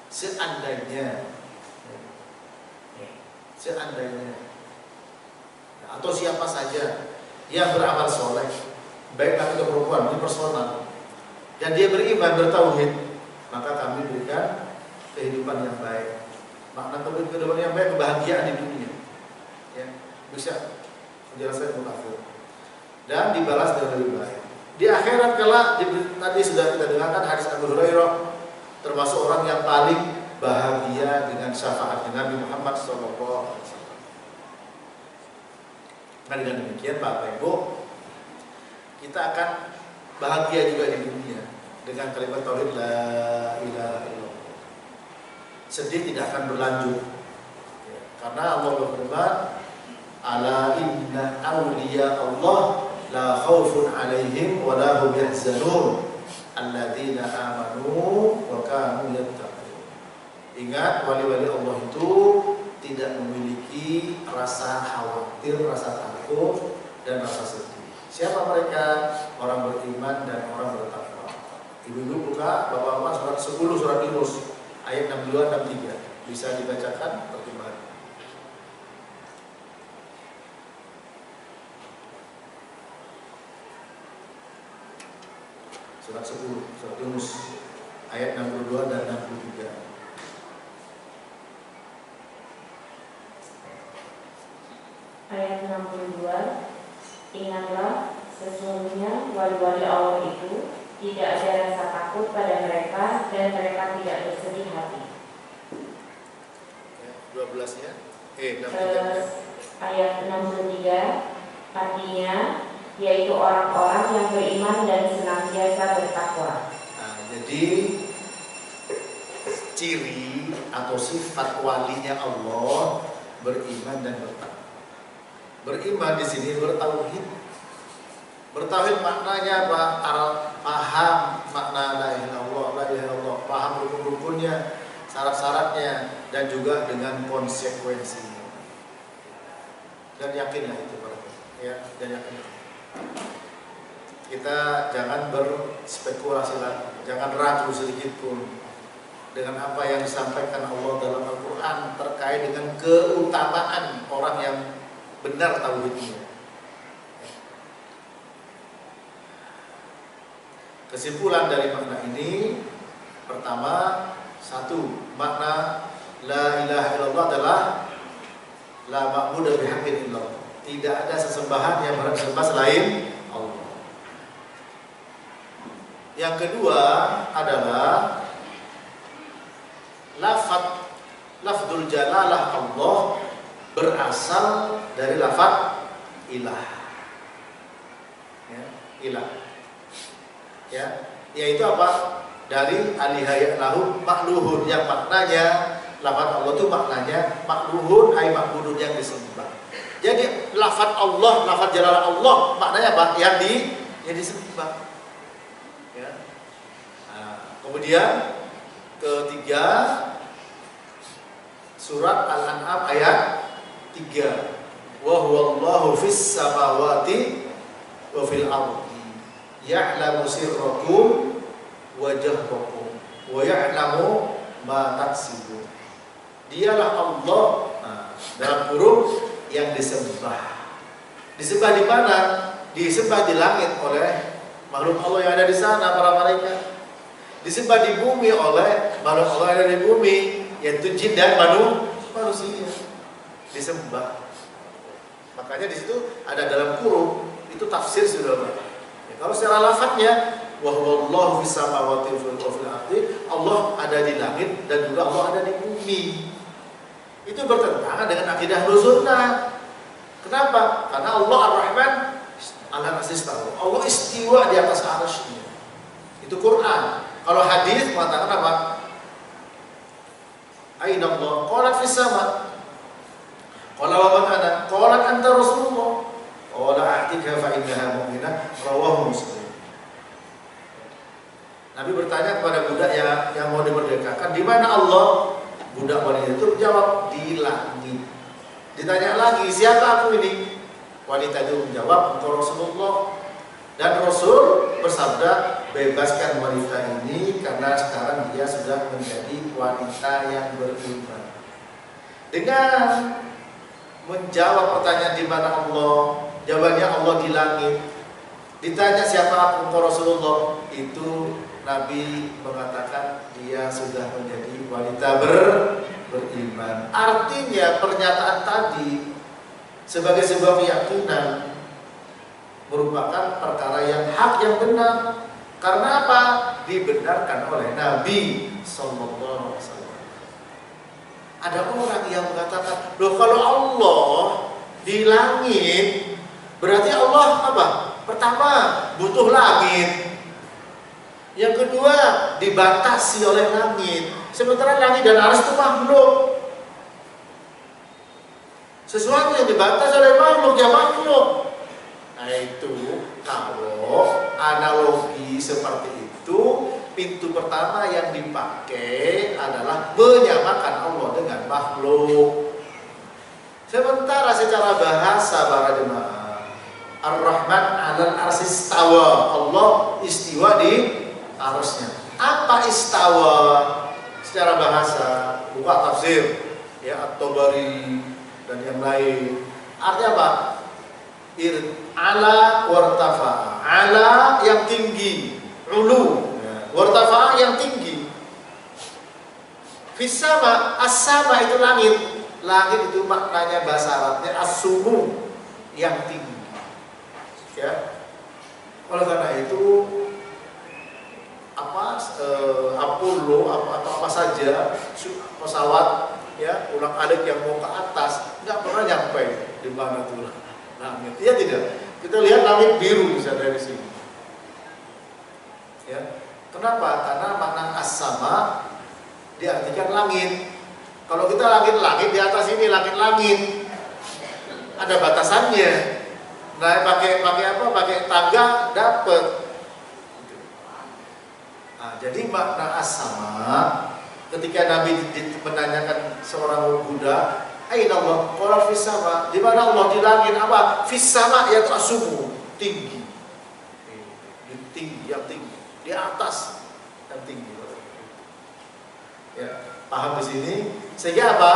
Seandainya atau siapa saja yang beramal soleh, baik laki atau perempuan, ini personal, dan dia beriman bertauhid, maka kami berikan kehidupan yang baik. Makna kehidupan yang baik, kebahagiaan di dunia, ya, bisa menjelaskan kafir dan dibalas dengan lebih baik. Di akhirat kelak, tadi sudah kita dengarkan hadis Abu Hurairah, termasuk orang yang paling bahagia dengan syafaatnya Nabi Muhammad SAW. Nah, dengan demikian Bapak Ibu, kita akan bahagia juga di dunia dengan kalimat tauhid la ilaha illallah. Sedih tidak akan berlanjut, ya, karena Allah berfirman, ala inna awliya Allah la khaufun alaihim wa la hum yahzanun alladzina amanu wa kanu yattaqun. Ingat, wali-wali Allah itu tidak memiliki rasa khawatir, rasa takut, dan rasa sedih. Siapa mereka? Orang beriman dan orang bertakwa. Ibu-ibu buka, bapak-bapak, surat 10 surat Yunus ayat 62-63 bisa dibacakan pertimbangan. Surat 10 surat Yunus ayat 62 dan 63. Ayat 62, ingatlah sesungguhnya wali-wali Allah itu tidak ada rasa takut pada mereka dan mereka tidak bersedih hati. 12-nya, 63. Ayat 63 artinya yaitu orang-orang yang beriman dan senantiasa bertakwa. Nah, jadi ciri atau sifat walinya Allah beriman dan bertakwa. Beriman di sini bertauhid. Bertauhid maknanya apa? Paham makna la ilaha illallah, paham rukun-rukunnya, syarat-syaratnya, dan juga dengan konsekuensinya. Dan yakinlah itu, ya, dan yakin. Kita jangan berspekulasi lagi, jangan ragu sedikit pun dengan apa yang disampaikan Allah dalam Al-Quran terkait dengan keutamaan orang yang benar tauhidnya. Kesimpulan dari makna ini, pertama, satu, makna la ilaha illallah adalah la ma'budu bihaqqin illallah. Tidak ada sesembahan yang berhak disembah selain Allah. Yang kedua adalah lafzul jalalah Allah berasal dari lafaz ilah, ya, ilah, ya, yaitu apa? Dari alihayat lahu makluhun, yang maknanya lafaz Allah itu maknanya makluhun, ay makbudun, yang disembah. Jadi lafaz Allah, lafaz jalalah Allah maknanya apa? Yang disembah. Ya. Nah, kemudian ketiga, surat Al-An'am ayat 3, wa huwallahu fis samawati wa fil ardi ya'lamu sirrakum wa jahrakum wa ya'lamu ma taksibun. Dialah Allah, nah, dalam kurung, yang disembah. Disembah di mana? Disembah di langit oleh makhluk Allah yang ada di sana, para malaikat. Disembah di bumi oleh makhluk Allah yang ada di bumi, yaitu jin dan manusia. Disembah. Makanya di situ ada dalam kurung, itu tafsir saudara. Ya, kalau secara lafadznya, wa huwallahu fis samawati wa fil ardi, Allah ada di langit dan juga Allah ada di bumi. Itu bertentangan dengan akidah Ahlussunnah. Kenapa? Karena Allah Ar-Rahman ala istawa. Allah istiwa di atas arsy-Nya. Itu Quran. Kalau hadis mengatakan apa? Aina Allah? Qalat fis sama. Qala wa man ana? Qalat anta Rasulullah. Qala a'tika fa innaha mu'minah. Rawahu Muslim. Nabi bertanya kepada budak yang mau dimerdekakan, di mana Allah? Budak wanita itu menjawab, di langit. Ditanya lagi, siapa aku ini? Wanita itu menjawab, engkau Rasulullah. Dan Rasul bersabda, bebaskan wanita ini karena sekarang dia sudah menjadi wanita yang beriman. Dengan menjawab pertanyaan di mana Allah, jawabannya Allah di langit. Ditanya siapa aku, engkau Rasulullah, itu Nabi mengatakan dia sudah menjadi wanita beriman. Artinya pernyataan tadi sebagai sebuah keyakinan merupakan perkara yang hak, yang benar. Karena apa? Dibenarkan oleh Nabi Sallallahu Alaihi Wasallam. Ada orang yang mengatakan, loh kalau Allah di langit, berarti Allah apa? Pertama, butuh langit. Yang kedua, dibatasi oleh langit. Sementara langit dan arsy itu makhluk. Sesuatu yang dibatasi oleh makhluk, ya makhluk. Nah itu, kalau analogi seperti itu, pintu pertama yang dipakai adalah menyamakan Allah dengan makhluk. Sementara secara bahasa para jemaah, Ar-Rahman 'alal arsy istawa. Allah istiwa di arsy-Nya. Apa istawa secara bahasa? Buka tafsir ya, At-Tabari dan yang lain. Artinya apa? Ala wartafa. Ala yang tinggi, ulu. Wartafa yang tinggi. Fis-sama, as-sama itu langit. Langit itu maknanya bahasa Arabnya as-sumu, yang tinggi. Ya. Oleh karena itu Apollo atau apa saja pesawat ya ulang-alik yang mau ke atas nggak pernah nyampe di mana tuh langit. Iya tidak? Kita lihat langit biru bisa dari sini. Ya. Kenapa? Karena makna as-sama diartikan langit. Kalau kita langit-langit di atas ini langit-langit ada batasannya. Nah, pakai apa? Pakai tangga dapat. Nah, jadi makna as-sama ketika Nabi menanyakan seorang budak, "Aina Allah?" Qala fis sama. Di mana Allah? Di langit. Apa? Fis sama yaitu as-sumu, tinggi. Tinggi, yang tinggi. Di atas yang tinggi. Ya, paham di sini? Sehingga apa?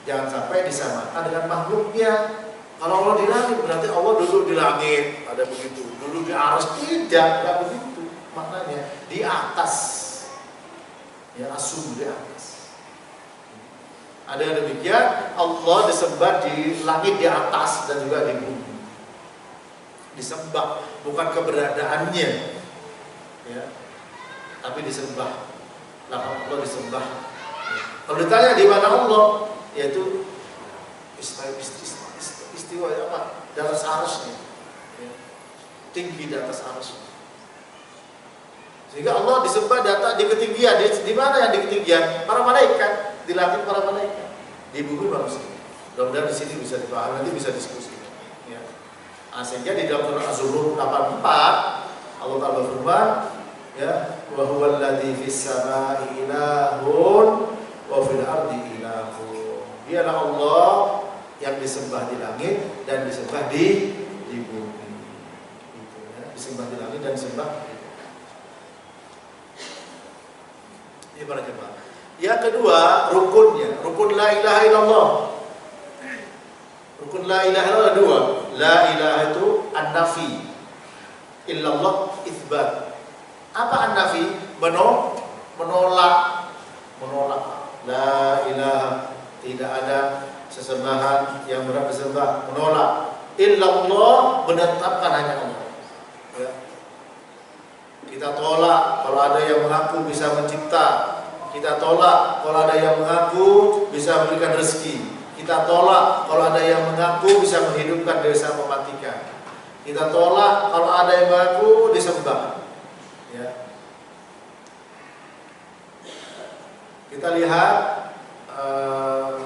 Jangan sampai disamakan dengan makhluknya. Kalau Allah di langit berarti Allah duduk di langit, ada begitu. Duduk di arsy, tidak begitu. Maknanya di atas, ya asum di atas. Ada yang demikian, Allah disembah di langit di atas dan juga di bumi. Disembah bukan keberadaannya, ya, tapi disembah. Allah disembah. Kalau ditanya di mana Allah, yaitu istiwa apa? Di atas arsy-Nya, ya, tinggi di atas arsy. Sehingga Allah disembah data di ketinggian. Di mana yang di ketinggian? Para malaikat, di langit para malaikat, di bumi manusia. Mudah-mudahan di sini bisa dipahami, nanti bisa diskusi. Ya. Nah, sehingga di dalam surah Az-Zukhruf 84 Allah Ta'ala berfirman, ya, wa huwal ladzi fis samaa'i ilahun wa fil ardi ilahun. Dialah Allah yang disembah di langit dan disembah di bumi. Gitu, ya. Disembah di langit dan disembah di bumi. Ini para jemaah. Yang kedua, rukunnya, rukun la ilaha illallah. Rukun la ilaha illallah dua. La ilaha itu an-nafi, illallah itsbat. Apa an-nafi? Menolak. La ilaha, tidak ada sesembahan yang berhak disembah, menolak. Illallah, menetapkan hanya Allah. Ya. Kita tolak kalau ada yang mengaku bisa mencipta, Kita tolak kalau ada yang mengaku bisa memberikan rezeki. Kita tolak kalau ada yang mengaku bisa menghidupkan, bisa mematikan. Kita tolak kalau ada yang mengaku disembah. Ya. Kita lihat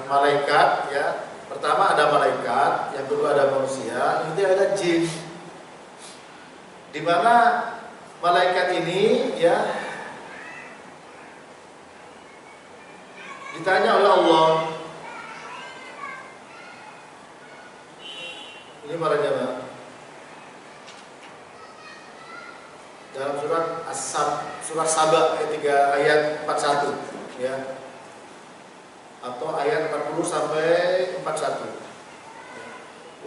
malaikat, ya. Pertama ada malaikat, yang kedua ada manusia, yang ketiga ada jin. Di mana malaikat ini, ya, ditanya oleh Allah. Ini para jamaah. Dalam surat Saba ayat 41, ya. Atau ayat 40 sampai 41.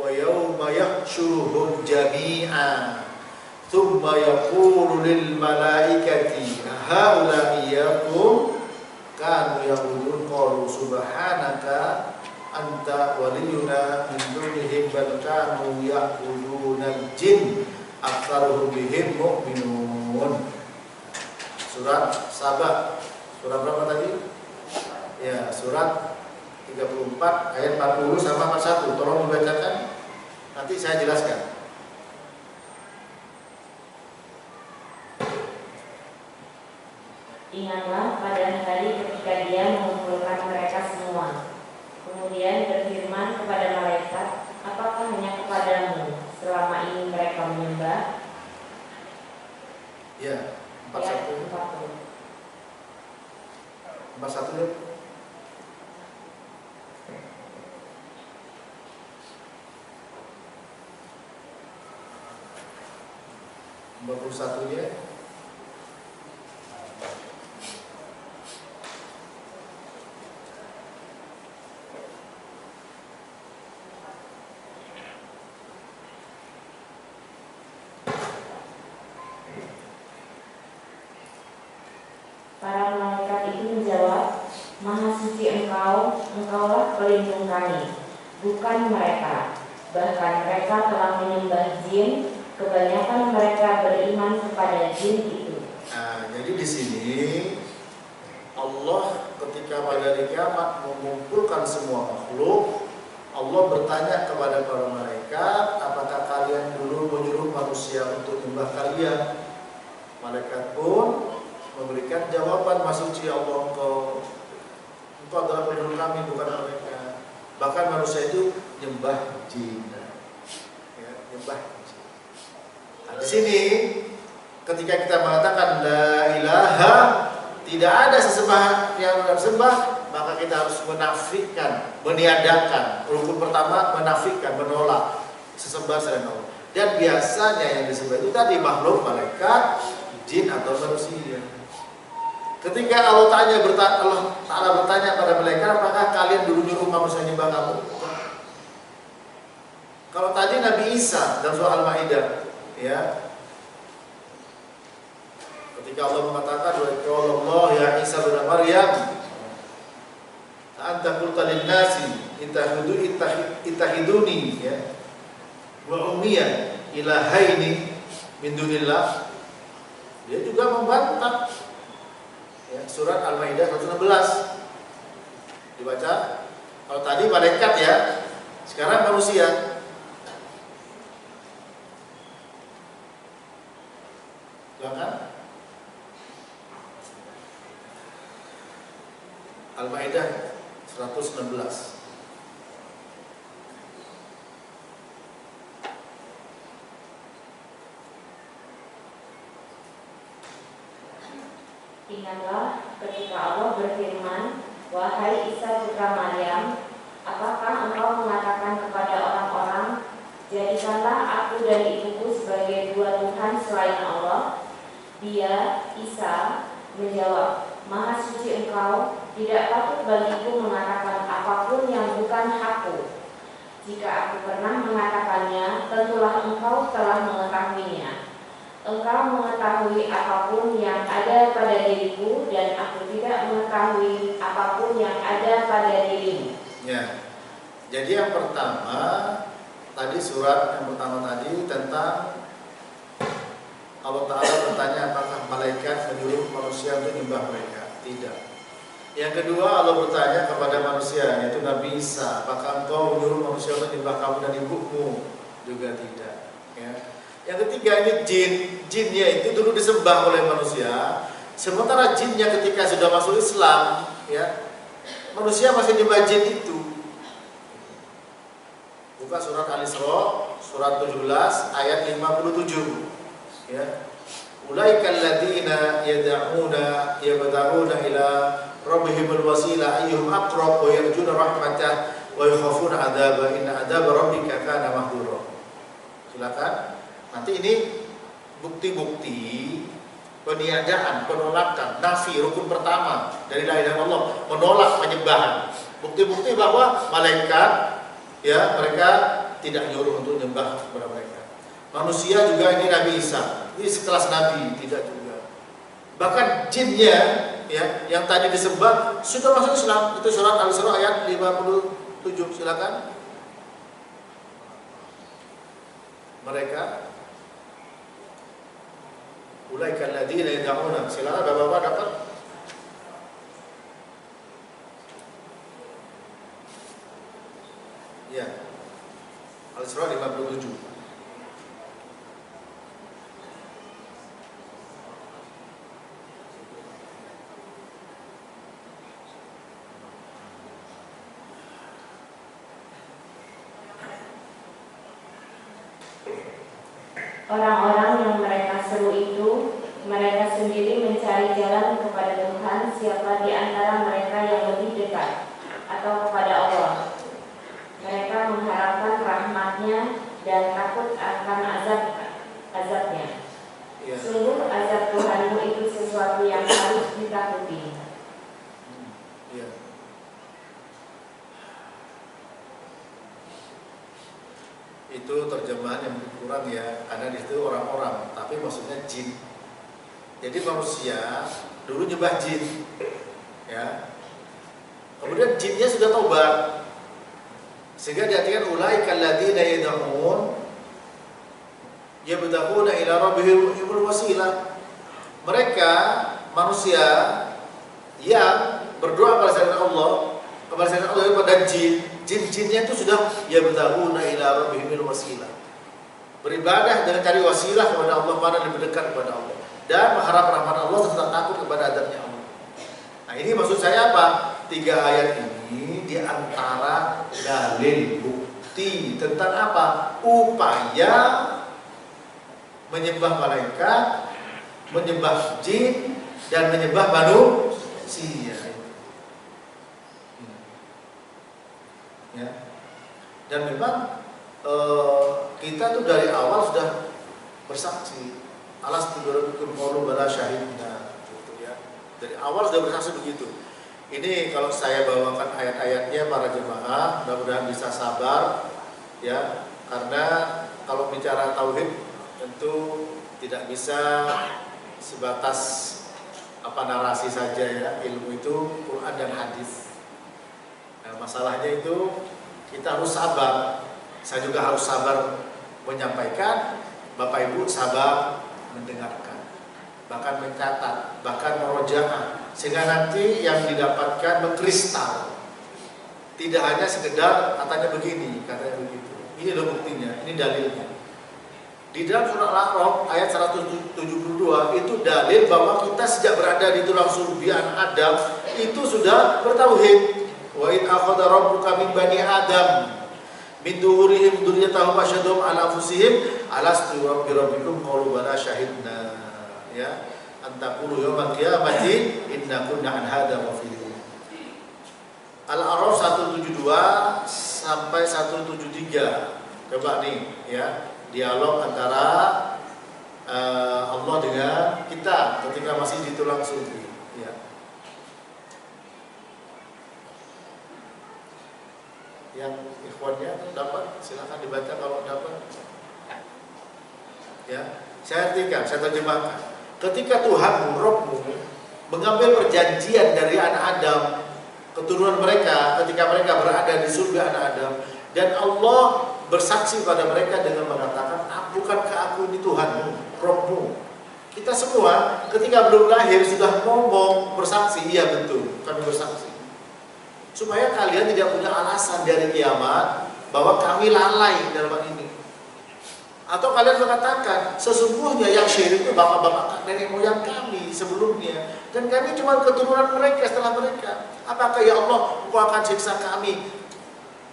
Wa yauma yahsyuruhum jami'a thumma yaqulu lil malaikati haula'i iyyakum kanu yaqulun qalu subhanaka anta waliyuna min dunihim bal kanu yaquluna jin aktsaruhum bihim mu'minun. Surat Saba. Surat berapa tadi? Ya, surat 34 ayat 40 sama 41. Tolong dibacakan. Nanti saya jelaskan. Ingatlah pada hari ketika Dia mengumpulkan mereka semua. Kemudian berfirman kepada malaikat, apakah hanya kepadamu selama ini mereka menyembah? Ya, 41. 41 ya. 41-nya. Para malaikat itu menjawab, Maha suci Engkau, Engkaulah pelindung kami, bukan mereka. Bahkan mereka telah menyembah jin. Kebanyakan mereka beriman kepada jin itu. Nah, jadi di sini Allah ketika pada hari kiamat mengumpulkan semua makhluk, Allah bertanya kepada para malaikat, apakah kalian dulu menyuruh manusia untuk menyembah kalian? Malaikat pun memberikan jawaban, Maha suci Allah, Engkau adalah pelindung kami, bukan mereka. Bahkan manusia itu menyembah jin, ya, menyembah jin. Nah, di sini ketika kita mengatakan la ilaha, tidak ada sesembahan yang bersembah, maka kita harus menafikan, meniadakan. Rukun pertama menafikan, menolak sesembahan selain Allah. Dan biasanya yang disembah itu tadi makhluk, malaikat, jin atau manusia. Ketika Allah Ta'ala bertanya pada malaikat, apakah kalian dulu nyuruh manusia nyembah kamu? Kalau tadi Nabi Isa dalam surah Al-Maidah, ya, ketika Allah mengatakan wa Allah ya Isa bin Maryam anta qulta lin nasi ittahiduni ya wa ummiya ilahaini min dunillah, dia juga membantah, ya, surat Al-Maidah 116 dibaca. Kalau tadi malaikat, ya, sekarang manusia. Silakan. Al-Maidah 116. Ingatlah ketika Allah berfirman, wahai Isa putra Maryam, apakah engkau mengatakan kepada orang-orang, jadikanlah aku dan ibuku sebagai dua Tuhan selain Allah? Dia, Isa, menjawab, Maha suci Engkau, tidak patut bagiku mengatakan apapun yang bukan hakku. Jika aku pernah mengatakannya, tentulah Engkau telah mengetahuinya. Engkau mengetahui apapun yang ada pada diriku, dan aku tidak mengetahui apapun yang ada pada dirimu. Ya, jadi yang pertama tadi, surat yang pertama tadi tentang Allah Ta'ala bertanya apakah malaikat menyuruh manusia untuk menyembah mereka. Tidak. Yang kedua, Allah bertanya kepada manusia, yaitu Nabi Isa, apakah engkau menyuruh manusia untuk menyembah kamu dan ibumu? Juga tidak. Ya. Yang ketiga, ini jin. Jinnya itu dulu disembah oleh manusia, sementara jinnya ketika sudah masuk Islam, ya, manusia masih menyembah jin itu. Buka surat Al-Isra, surat 17, ayat 57. Ya. Ulaikal ladzina yad'una yabtaguna ila rabbihimul wasila ayyuhum aqrab wa yarjuna rahmatah wa yakhafuna 'adzaba inna 'adzaba rabbika kana mahdura. Silakan. Nanti ini bukti-bukti peniadaan, penolakan, nafi rukun pertama dari la ilaha illallah, menolak penyembahan. Bukti-bukti bahwa malaikat, ya, mereka tidak nyuruh untuk menyembah kepada mereka. Manusia juga ini Nabi Isa, ini sekelas Nabi, tidak juga. Bahkan jinnya, ya, yang tadi disembah sudah masuk Islam. Itu surat Al-Isra ayat 57. Silakan. Mereka ulaikal ladzina yad'una. Silakan Bapak-bapak dapat. Ya. Al-Isra 57. Orang-orang yang mereka seru itu, mereka sendiri mencari jalan kepada Tuhan, siapa di antara mereka yang lebih dekat, atau kepada Allah. Mereka mengharapkan rahmat-Nya dan takut akan azabnya. Ya. Sungguh azab Tuhanmu itu sesuatu yang harus ditakuti. Ya. Itu terjemahan yang kurang, ya, karena di situ orang-orang, tapi maksudnya jin. Jadi manusia dulu nyembah jin, ya. Kemudian jinnya sudah taubat, sehingga diartikan ulaikal ladzina yad'un yabtaguna ila rabbihimul wasilah. Mereka manusia yang berdoa kepada selain Allah, kepada jin. Jin-jinnya itu sudah yabtaguna ila rabbihimul wasilah, beribadah dengan cari wasilah kepada Allah, mana lebih dekat kepada Allah, dan mengharap rahmat Allah serta takut kepada adabnya Allah. Nah, ini maksud saya apa? 3 ayat ini diantara dalil bukti tentang apa? Upaya menyembah malaikat, menyembah jin, dan menyembah manusia. Ya. Dan memang kita tuh dari awal sudah bersaksi, alas tudurukul qaulu bala syahidna, gitu ya. Dari awal sudah bersaksi begitu. Ini kalau saya bawakan ayat-ayatnya para jemaah, mudah-mudahan bisa sabar, ya, karena kalau bicara tauhid tentu tidak bisa sebatas narasi saja, ya. Ilmu itu Quran dan hadis. Nah, masalahnya itu kita harus sabar. Saya juga harus sabar menyampaikan, Bapak Ibu sabar mendengarkan, bahkan mencatat, bahkan merojaah, sehingga nanti yang didapatkan mengkristal. Tidak hanya sekedar katanya begini, katanya begitu. Ini loh buktinya, ini dalilnya. Di dalam surah Al-A'raf ayat 172 itu dalil bahwa kita sejak berada di tulang sulbi anak Adam itu sudah bertauhid. Wa id akhadha rabbuka min bani Adam min duhurihim dzurriyyatahum asyhadum ala anfusihim alastu bi rabbikum qalu bala syahidna, ya, antaqulu yaumal qiyamati inna kunna an hadza ghafilin. Al-A'raf 172 sampai 173. Coba nih, ya, dialog antara Allah dengan kita ketika masih di tulang sulbi, ya. Yang ikhwannya dapat silakan dibaca kalau dapat, ya. Saya artikan, saya terjemahkan. Ketika Tuhanmu, Rabbmu mengambil perjanjian dari anak Adam, keturunan mereka, ketika mereka berada di surga anak Adam, dan Allah bersaksi pada mereka dengan mengatakan, bukankah aku ini Tuhanmu, Rabbmu, Kita semua ketika belum lahir sudah ngomong, bersaksi, iya betul, kami bersaksi. Supaya kalian tidak punya alasan dari kiamat bahwa kami lalai dalam hal ini. Atau kalian mengatakan sesungguhnya yang syirik itu bapak-bapak nenek moyang kami sebelumnya, dan kami cuma keturunan mereka setelah mereka. Apakah ya Allah Engkau akan siksa kami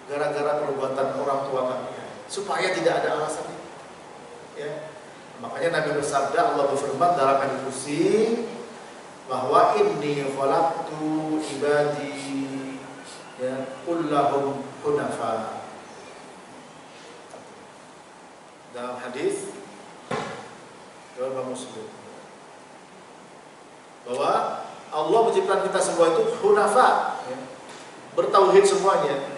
gara-gara perbuatan orang tua kami? Supaya tidak ada alasan. Ya. Makanya Nabi bersabda, Allah berfirman dalam hadits qudsi bahwa inni khalaqtu ibadi ya kullahum hunafa. Dalam hadis riwayat Muslim bahwa Allah menciptakan kita semua itu hunafa, ya, bertauhid semuanya.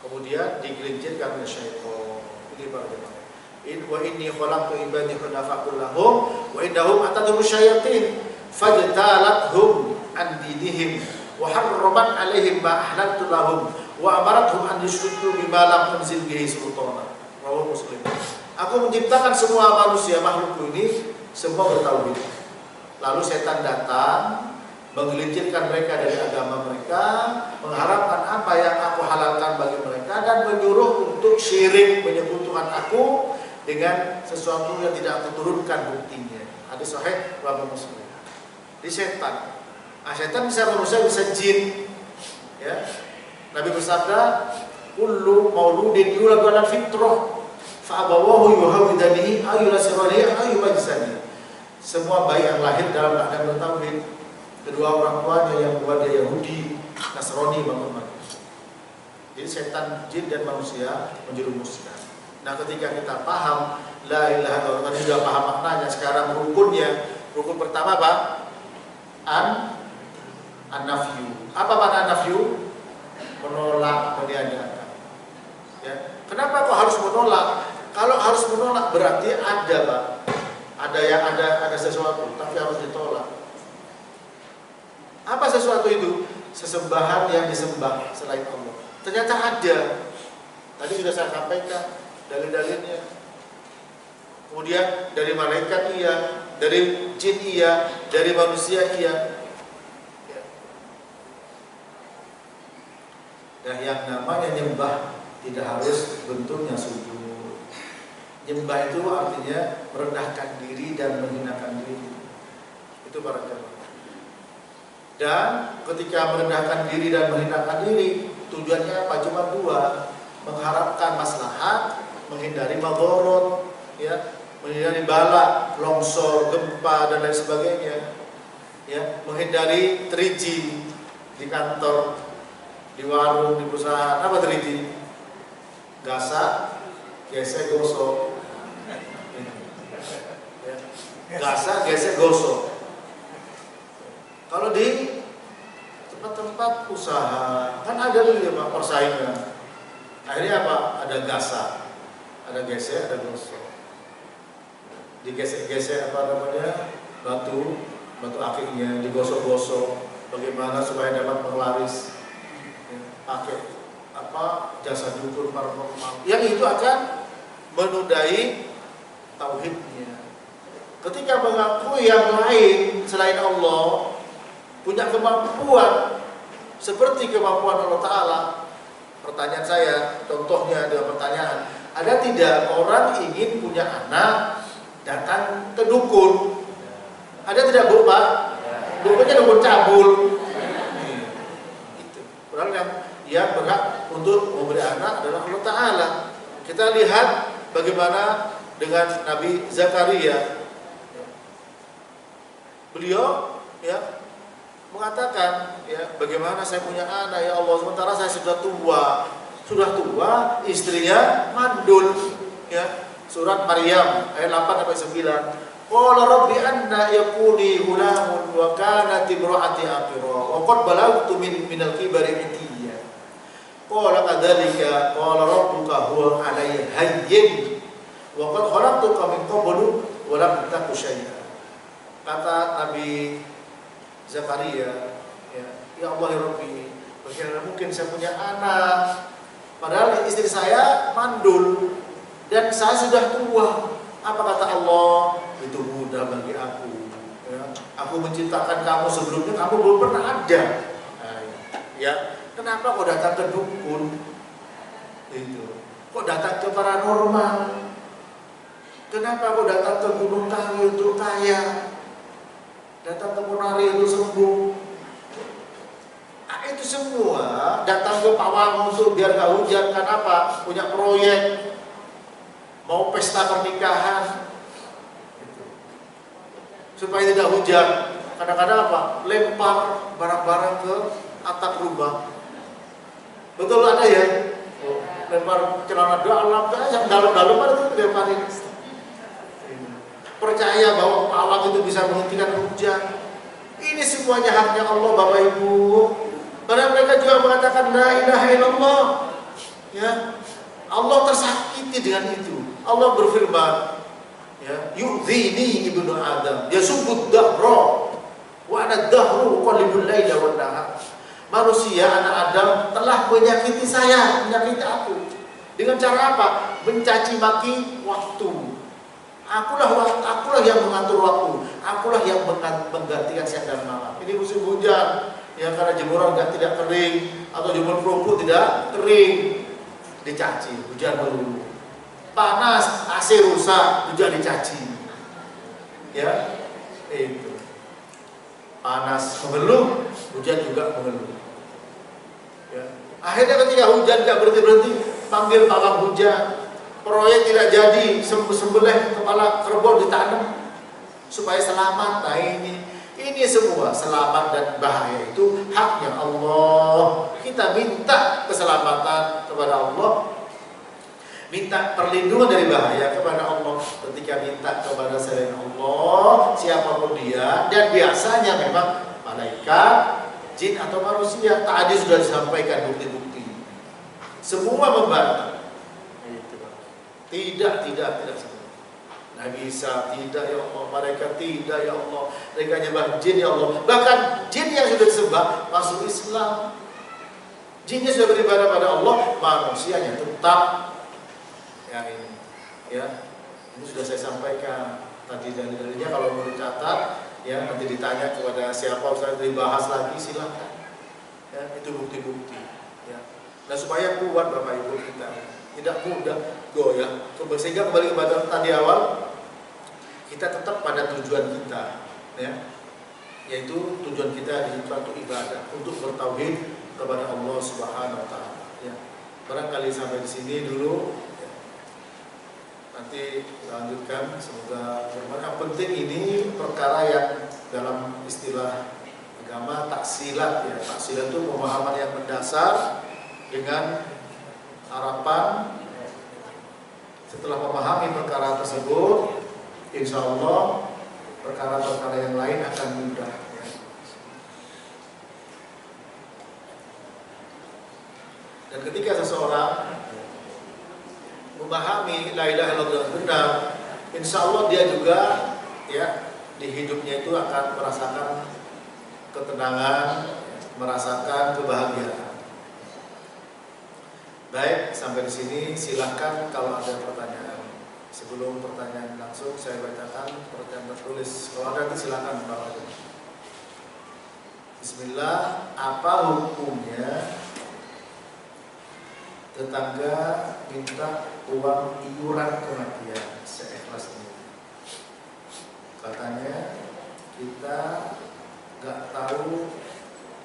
Kemudian digelincirkan oleh syaitan. Ini bagaimana? Wa inni khalaqtu ibadi hunafa kullahum wa innahum atadhum syayatin fajtalathum an dinihim wa harramat alaihim ma ahlaltu lahum wa amarathum an yushriku bima lam unzil bihi sultana. Rawahu Muslim. Aku menciptakan semua manusia makhlukku ini semua bertauhid. Lalu setan datang menggelincirkan mereka dari agama mereka, mengharapkan apa yang aku halalkan bagi mereka, dan menyuruh untuk syirik, menyekutukan aku dengan sesuatu yang tidak aku turunkan buktinya. Hadis sahih riwayat Muslim. Di setan, setan bisa manusia, bisa jin. Ya. Nabi bersabda, kullu mauludin yuladu ala fitrah, fa abawahu yuhawidanihi ayu nasranihi ayu majsani. Semua bayi yang lahir dalam keadaan bertauhid, kedua orang tuanya yang buat dia Yahudi, Nasrani, bagaimana? Jadi setan, jin dan manusia menjerumuskan. Nah, ketika kita paham la ilaha illallah, tadi sudah paham maknanya, sekarang rukunnya. Rukun pertama apa? An-nafyu. Apa makna nafyu? Menolak, meniadakan. Ya. Kenapa kok harus menolak? Kalau harus menolak berarti ada, Pak. Ada sesuatu, tapi harus ditolak. Apa sesuatu itu? Sesembahan yang disembah selain Allah. Ternyata ada. Tadi sudah saya sampaikan dalil-dalilnya. Kemudian dari malaikat iya, dari jin iya, dari manusia iya. Dan yang namanya nyembah tidak harus bentuknya sujud. Nyembah itu artinya merendahkan diri dan menghinakan diri. Itu para jemaah. Dan ketika merendahkan diri dan menghinakan diri, tujuannya apa? Cuma dua, mengharapkan maslahat, menghindari madharat, ya, menghindari bala, longsor, gempa dan lain sebagainya, ya, menghindari 3G di kantor, di warung, di perusahaan. Apa 3G? Gasak, gesek, gosok. Gasak, gesek, gosok. Kalau di tempat-tempat usaha kan ada dulu ya persaingan. Akhirnya apa? Ada gasak, ada gesek, ada gosok. Digesek-gesek apa namanya? Batu akiknya digosok-gosok. Bagaimana supaya dapat menglaris? Ya, pakai apa? Jasa dukun paranormal. Yang itu akan menodai tauhidnya. Ketika mengakui yang lain selain Allah punya kemampuan seperti kemampuan Allah Ta'ala. Pertanyaan saya, contohnya dengan pertanyaan, ada tidak orang ingin punya anak datang ke dukun? Ada tidak, Bu, Pak? Dukunnya dukun cabul. Itu. Padahal yang berhak untuk memberi anak adalah Allah Ta'ala. Kita lihat bagaimana dengan Nabi Zakaria. Beliau ya mengatakan, ya, bagaimana saya punya anak ya Allah, sementara saya sudah tua, istrinya mandul, ya. Surat Maryam ayat 8 sampai 9. Qala rabbi anna yakuni ghulamun wa kanat imraati aqira wa qad balagtu minal kibari itiya. Qala kadzalika qala rabbuka huwa alayya hayyin wa qad khalaqtuka min qablu wa lam taku syai'a. Kata Nabi Zakaria, ya Allah ya Rabbi, bagaimana mungkin saya punya anak padahal istri saya mandul, dan saya sudah tua. Apa kata Allah? Itu mudah bagi aku. Ya. Aku menciptakan kamu sebelumnya, kamu belum pernah ada. Nah, ya, kenapa kau datang ke dukun? Itu. Kok datang ke paranormal? Kenapa kau datang ke Gunung Kawi untuk kaya? Datang ke Ponari untuk sembuh? Nah, itu semua datang ke pawang untuk biar gak hujan. Kenapa? Punya proyek, mau pesta pernikahan, gitu. Supaya tidak hujan. Kadang-kadang apa? Lempar barang-barang ke atap rumah. Betul ada ya? Lempar celana dalam, yang dalam-dalam ada tuh lemparin. Percaya bahwa pawang itu bisa menghentikan hujan. Ini semuanya haknya Allah, Bapak Ibu. Karena mereka juga mengatakan la ilaha illallah. Ya. Allah tersakiti dengan itu. Allah berfirman, ya, yu'dhini ibnu Adam, yasubud dahra wa ana dahru qalibul laila wan nahar. Manusia anak Adam telah menyakiti saya, menyakiti aku. Dengan cara apa? Mencaci maki waktu. Akulah yang mengatur waktu. Akulah yang menggantikan siang dan malam. Ini musim hujan, ya, karena jemuran tidak kering atau jemur kerupuk tidak kering, dicaci, hujan melulu. Panas, AC rusak, hujan dicaci. Ya, itu. Panas mengeluh, hujan juga mengeluh. Ya. Akhirnya ketika hujan gak berhenti-berhenti, panggil pawang hujan. Proyek tidak jadi, sembelih kepala kerbau ditanam supaya selamat. Nah ini semua selamat dan bahaya itu haknya Allah. Kita minta keselamatan kepada Allah, minta perlindungan dari bahaya kepada Allah. Ketika minta kepada selain Allah, siapapun dia, dan biasanya memang malaikat, jin atau manusia. Tadi sudah disampaikan bukti-bukti. Semua membantu. Tidak semua. Nabi Isa tidak, ya Allah. Malaikat tidak, ya Allah. Mereka nyembah jin, ya Allah. Bahkan jin yang sudah disembah masuk Islam. Jinnya sudah beribadah pada Allah, manusianya tetap yang ini. Ya, ini sudah saya sampaikan tadi dalil-dalilnya. Kalau mau dicatat, ya nanti ditanya kepada siapa, usah dibahas lagi, silahkan. Ya, itu bukti-bukti. Ya. Dan supaya kuat Bapak Ibu kita. Tidak mudah goyah. Sehingga kembali kepada tadi awal, kita tetap pada tujuan kita, ya, yaitu tujuan kita di suatu ibadah untuk bertauhid kepada Allah Subhanahu Wa Taala. Ya. Barangkali sampai di sini dulu. Ya. Nanti kita lanjutkan. Semoga bermanfaat. Yang penting ini perkara yang dalam istilah agama taksilat, ya. Taksilat itu pemahaman yang mendasar dengan harapan setelah memahami perkara tersebut, insya Allah perkara-perkara yang lain akan mudah. Dan ketika seseorang memahami la ilaha illallah benar, insya Allah dia juga, ya, di hidupnya itu akan merasakan ketenangan, merasakan kebahagiaan. Baik, sampai di sini silahkan kalau ada pertanyaan. Sebelum pertanyaan langsung saya bacakan pertanyaan tertulis. Kalau ada silahkan Pak. Bismillah, apa hukumnya tetangga minta uang iuran kematian seikhlasnya? Katanya kita nggak tahu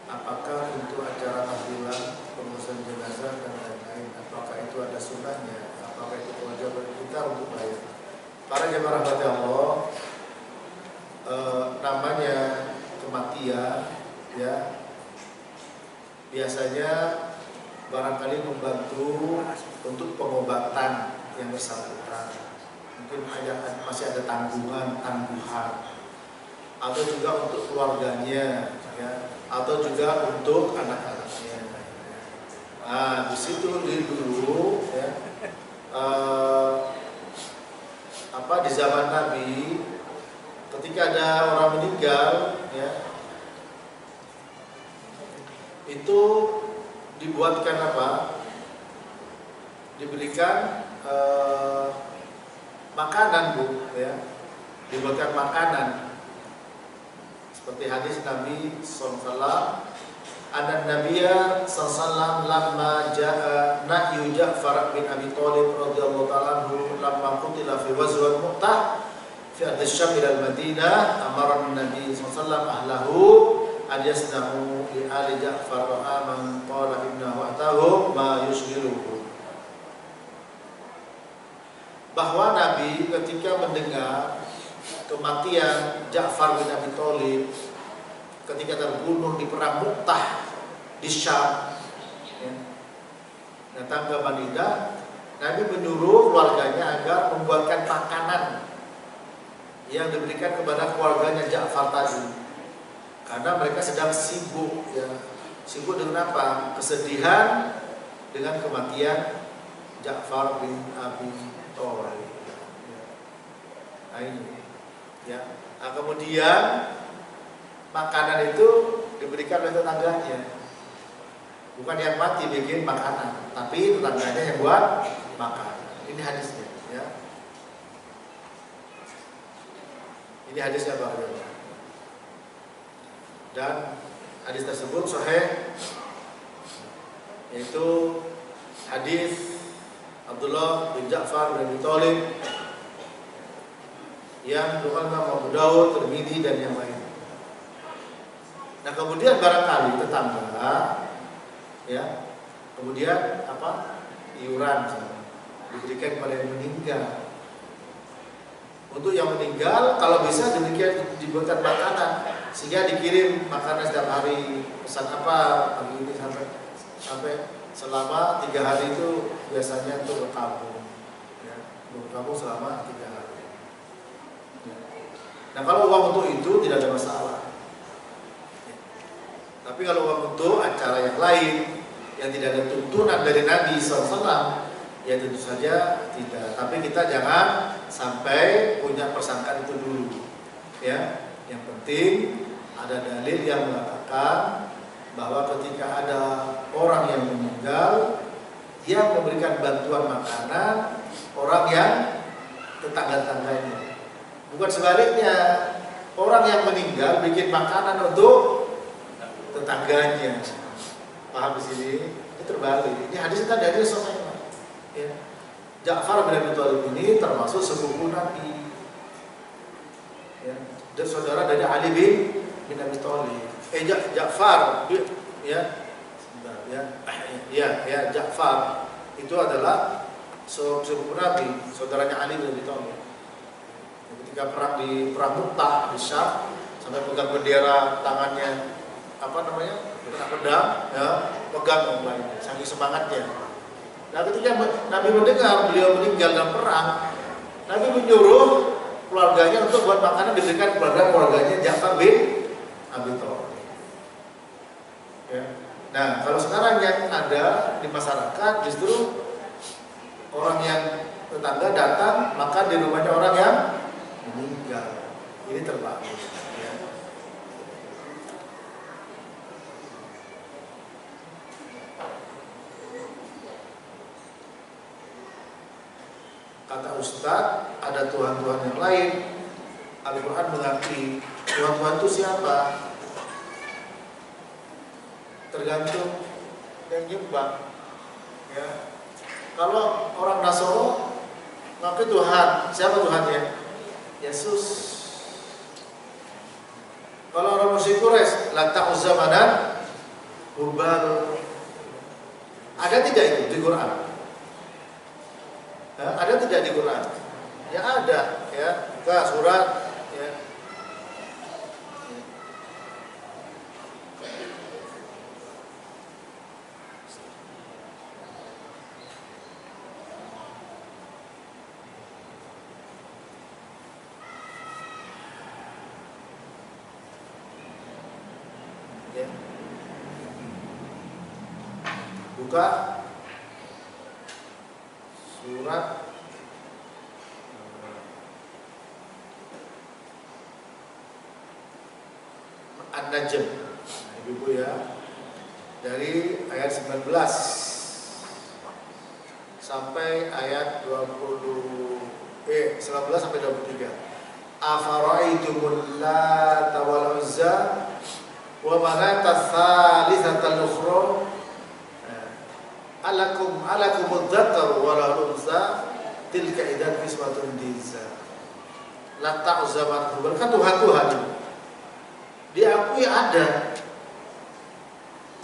apakah untuk acara tahlilan, pengurusan jenazah dan lain-lain, apakah itu ada sunnahnya, apakah itu kewajiban kita untuk bayar. Para jemaah rahmati Allah, namanya kematian, ya, biasanya barangkali membantu untuk pengobatan yang bersangkutan. Mungkin masih ada tangguhan, atau juga untuk keluarganya, ya, atau juga untuk anak-anaknya. Nah, di situ dulu, ya, di zaman Nabi, ketika ada orang meninggal, ya, itu dibuatkan apa? Diberikan makanan, Bu, ya, dibuatkan makanan. Seperti hadis Nabi SAW, ada Nabiya SAW lamma ja'a nahyu Ja'far bin Abi Thalib radhiyallahu ta'ala anhu lamma qutila fi ghazwat Mu'tah fi Syam ila Madinah, amara Nabi SAW ahlahu an yasna'u li ali Ja'far wa aman qala innahu atahu ma yushghiluhu. Bahwa Nabi ketika mendengar kematian Ja'far bin Abi Thalib ketika terbunuh di perang Mu'tah di Syam, ya, datang ke Madinah, Nabi menyuruh keluarganya agar membuatkan makanan yang diberikan kepada keluarganya Ja'far tadi, karena mereka sedang sibuk, ya, sibuk dengan apa? Kesedihan dengan kematian Ja'far bin Abi Thalib. Nah ini, ya. Nah, kemudian makanan itu diberikan oleh tetangganya. Bukan yang mati bikin makanan, tapi tetangganya yang buat makan. Ini hadisnya, ya. Ini hadisnya Pak. Dan hadis tersebut sahih, yaitu hadis Abdullah bin Ja'far bin Abi Thalib yang diriwayatkan Abu Dawud, Tirmidzi dan yang lain. Nah, kemudian barangkali tetangga, ya, kemudian apa? Iuran misalnya, diberikan kepada yang meninggal. Untuk yang meninggal, kalau bisa diberikan, dibuatkan makanan, sehingga dikirim makanan setiap hari. Pesan apa pagi ini sampai selama 3 hari itu biasanya untuk berkabung, ya, berkabung selama 3 hari. Ya. Nah, kalau uang untuk itu tidak ada masalah. Ya. Tapi kalau uang untuk acara yang lain yang tidak ada tuntunan dari Nabi SAW, ya tentu saja tidak. Tapi kita jangan sampai punya persangkaan itu dulu, ya. Yang penting ada dalil yang mengatakan bahwa ketika ada orang yang meninggal, dia memberikan bantuan makanan orang yang tetangga-tetangganya. Bukan sebaliknya, orang yang meninggal bikin makanan untuk tetangganya. Paham di sini? Itu terbalik. Ini hadis kan dari Sahih. Ya. Ja'far bin Abi Thalib ini termasuk sepupu Nabi. Ya. Dan saudara dari Ali bin Abi Thalib. Ja'far, ya, Ja'far itu adalah sepupu Nabi, saudaranya Ali bin Abi Thalib. Ketika perang di perang Mu'tah di Syam, sampai pegang bendera tangannya, apa namanya, kena pedang, ya, pegang yang lain, saking semangatnya. Nah, ketika Nabi mendengar beliau meninggal dalam perang, Nabi menyuruh keluarganya untuk buat makanan diberikan kepada keluarganya Ja'far bin Abi Thalib. Ya. Nah, kalau sekarang yang ada di masyarakat justru orang yang tetangga datang makan di rumahnya orang yang meninggal. Ini terbalik. Ya. Kata Ustadz, ada Tuhan-Tuhan yang lain. Al-Quran mengakui Tuhan-Tuhan itu siapa? Tergantung yang nyembah, ya. Kalau orang Nasoro ngaku Tuhan, siapa Tuhannya? Yesus. Kalau orang musyrik Quraisy, Lata, Uzza, Manat, Hubal. Ada tidak itu di Quran? Ya, ada tidak di Quran? Ya ada, ya. Buka surat, ya. Buka surat An-Najm, Ibu ya, dari ayat 19 sampai ayat 19 sampai 23. Afara'aitumul Lata wal Uzza wa manata tsalitsatal ukhra alakumud dzakaru wa lahul unsa tilka idzan qismatun diza. Lata Uzza man Hubal kan Tuhan diakui ada.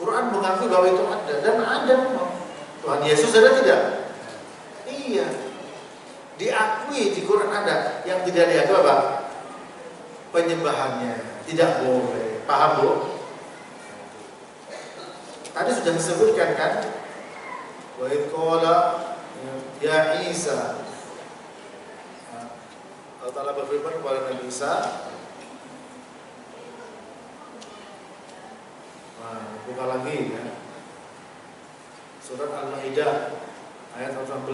Quran mengakui bahwa itu ada dan ada memang. Tuhan Yesus ada tidak? Iya. Diakui di Quran ada. Yang tidak diakui apa? Penyembahannya tidak boleh. Paham, Bu? Tadi sudah disebutkan kan? Wa idh qala ya Isa. Allah Ta'ala berfirman kepada Nabi Isa. Nah, buka lagi ya. Surat Al-Maidah ayat 18.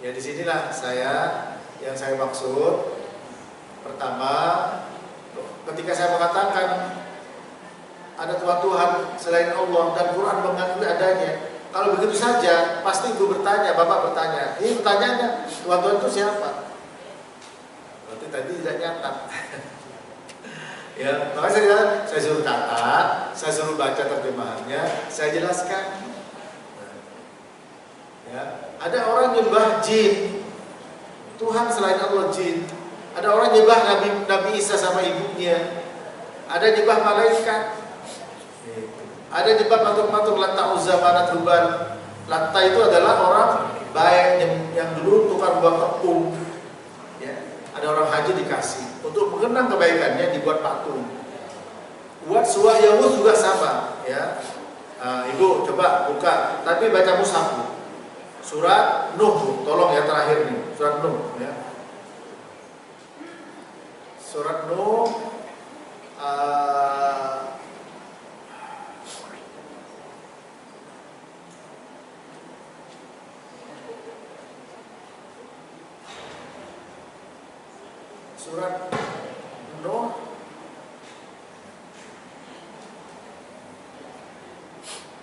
Ya disinilah yang saya maksud. Pertama, ketika saya mengatakan ada Tuhan selain Allah dan Quran mengakui adanya. Kalau begitu saja, pasti ibu bertanya, bapak bertanya. Ini pertanyaannya, Tuhan itu siapa? Berarti tadi tidak nyatat. Ya, makanya saya suruh catat, saya suruh baca terjemahannya, saya jelaskan. Ya, ada orang nyembah jin, Tuhan selain Allah jin. Ada orang nyembah Nabi Isa sama ibunya. Ada nyembah malaikat. Ada nyembah patung-patung Lata Uzza Manat Hubal. Lata itu adalah orang baik yang dulu tukar buang tepung. Ya, ada orang haji dikasih. Untuk mengenang kebaikannya dibuat patung. Buat Suwa Yahud juga sama, ya. Ibu coba buka, tapi baca mushaf. Surat Nuh, tolong ya terakhir nih, surat Nuh, ya. Surat Nuh Surat Nuh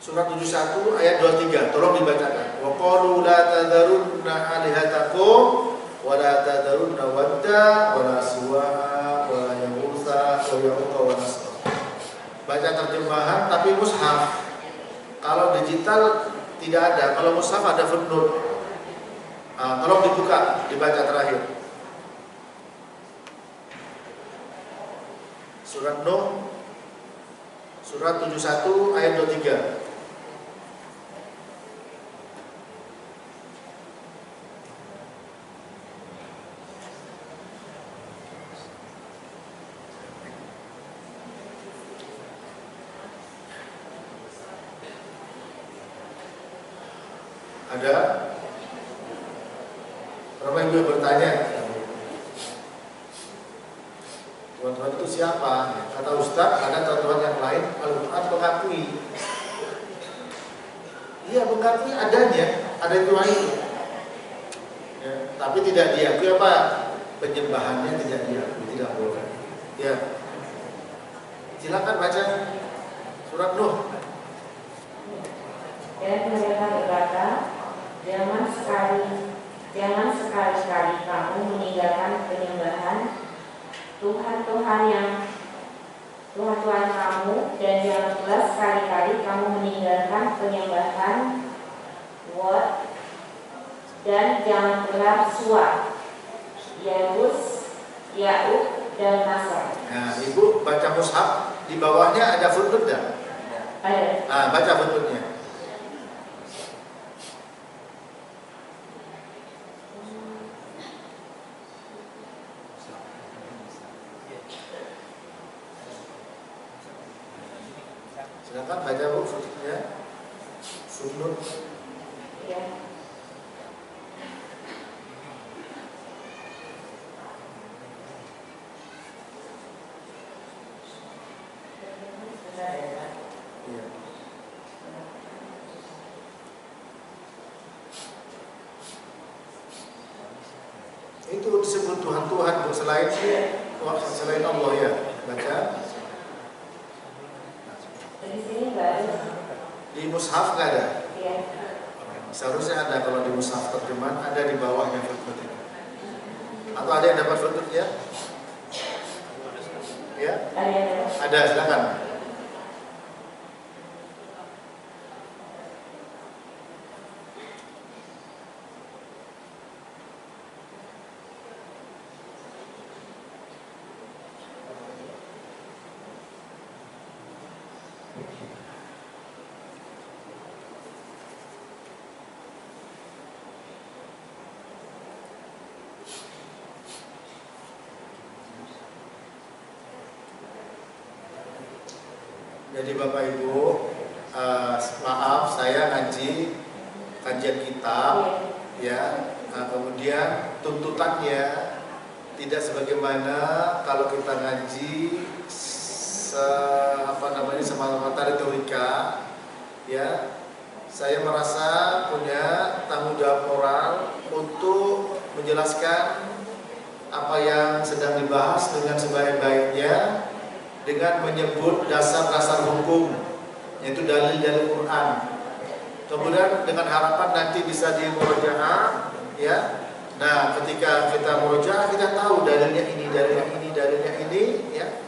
Surat 71 ayat 23. Tolong dibacakan. Wa qalu la tadharunna alihatakum wa la tadharunna wadda wa la suwa'a wa la yaghutsa wa ya'uqa wa nasra. Baca terjemahan tapi mushaf. Kalau digital tidak ada. Kalau mushaf ada footnote. Tolong dibuka, dibaca terakhir. Surat Nuh Surat 71 ayat 23. Ada orang yang bertanya, Tuhan itu siapa? Kata Ustaz, ada Tuhan yang lain. Al-Quran mengakui. Iya, mengakui adanya, ada Tuhan itu. Ya, tapi tidak diakui apa? Penyembahannya tidak diakui, tidak boleh. Ya, silakan baca surat Nuh. Dan mereka berkata, jangan sekali-kali kamu meninggalkan penyembahan Tuhan-Tuhan kamu, dan jangan pula sekali-kali kamu meninggalkan penyembahan Wad, dan jangan pula Suwa, Yahus, Ya'uq, dan Nasr. Nah, ibu baca mushaf, di bawahnya ada footnote dah. Ada. Baca footnote-nya. Silakan baca Bu footnote-nya. Footnote. Ya. Itu disebut Tuhan-Tuhan selain Allah ya. Baca. Di sini nggak ada. Di mushaf nggak ada? Iya. Seharusnya ada, kalau di mushaf terjemahan ada di bawahnya footnote ini. Atau ada yang dapat footnote ya? Ya? Ada, silakan. Jadi Bapak Ibu, maaf saya ngaji kajian kitab, ya. Kemudian tuntutannya tidak sebagaimana kalau kita ngaji semata-mata retorika, ya. Saya merasa punya tanggung jawab moral untuk menjelaskan apa yang sedang dibahas dengan sebaik-baiknya, dengan menyebut dasar-dasar hukum, yaitu dalil-dalil Quran. Kemudian dengan harapan nanti bisa dimurojaah, ya. Nah, ketika kita murojaah, kita tahu dalilnya ini, dalilnya ini, dalilnya ini, ya.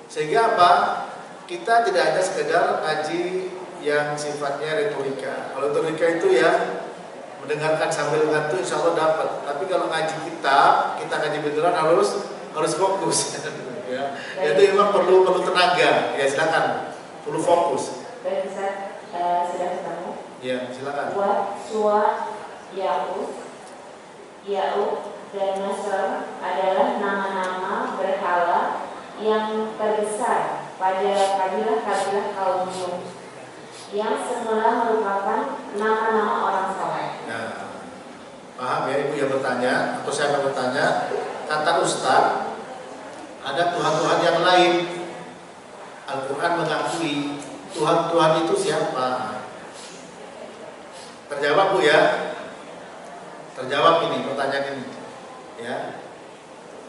Sehingga apa? Kita tidak hanya sekedar ngaji yang sifatnya retorika. Kalau retorika itu ya mendengarkan sambil ngantuk, insya Allah dapat. Tapi kalau ngaji kitab, kita ngaji beneran harus fokus. Ya, itu memang perlu tenaga. Ya silakan, perlu fokus. Baik Ustaz, sudah ketemu? Ya silakan. Ya'u dan Nasr adalah nama-nama berhala yang terbesar pada kabilah-kabilah kaum Nuh yang semula merupakan nama-nama orang saleh. Nah, paham ya Ibu yang bertanya atau saya yang bertanya? Kata Ustaz, ada Tuhan-Tuhan yang lain. Al-Quran mengakui Tuhan-Tuhan itu siapa? Terjawab Bu ya? Terjawab ini pertanyaan ini, ya?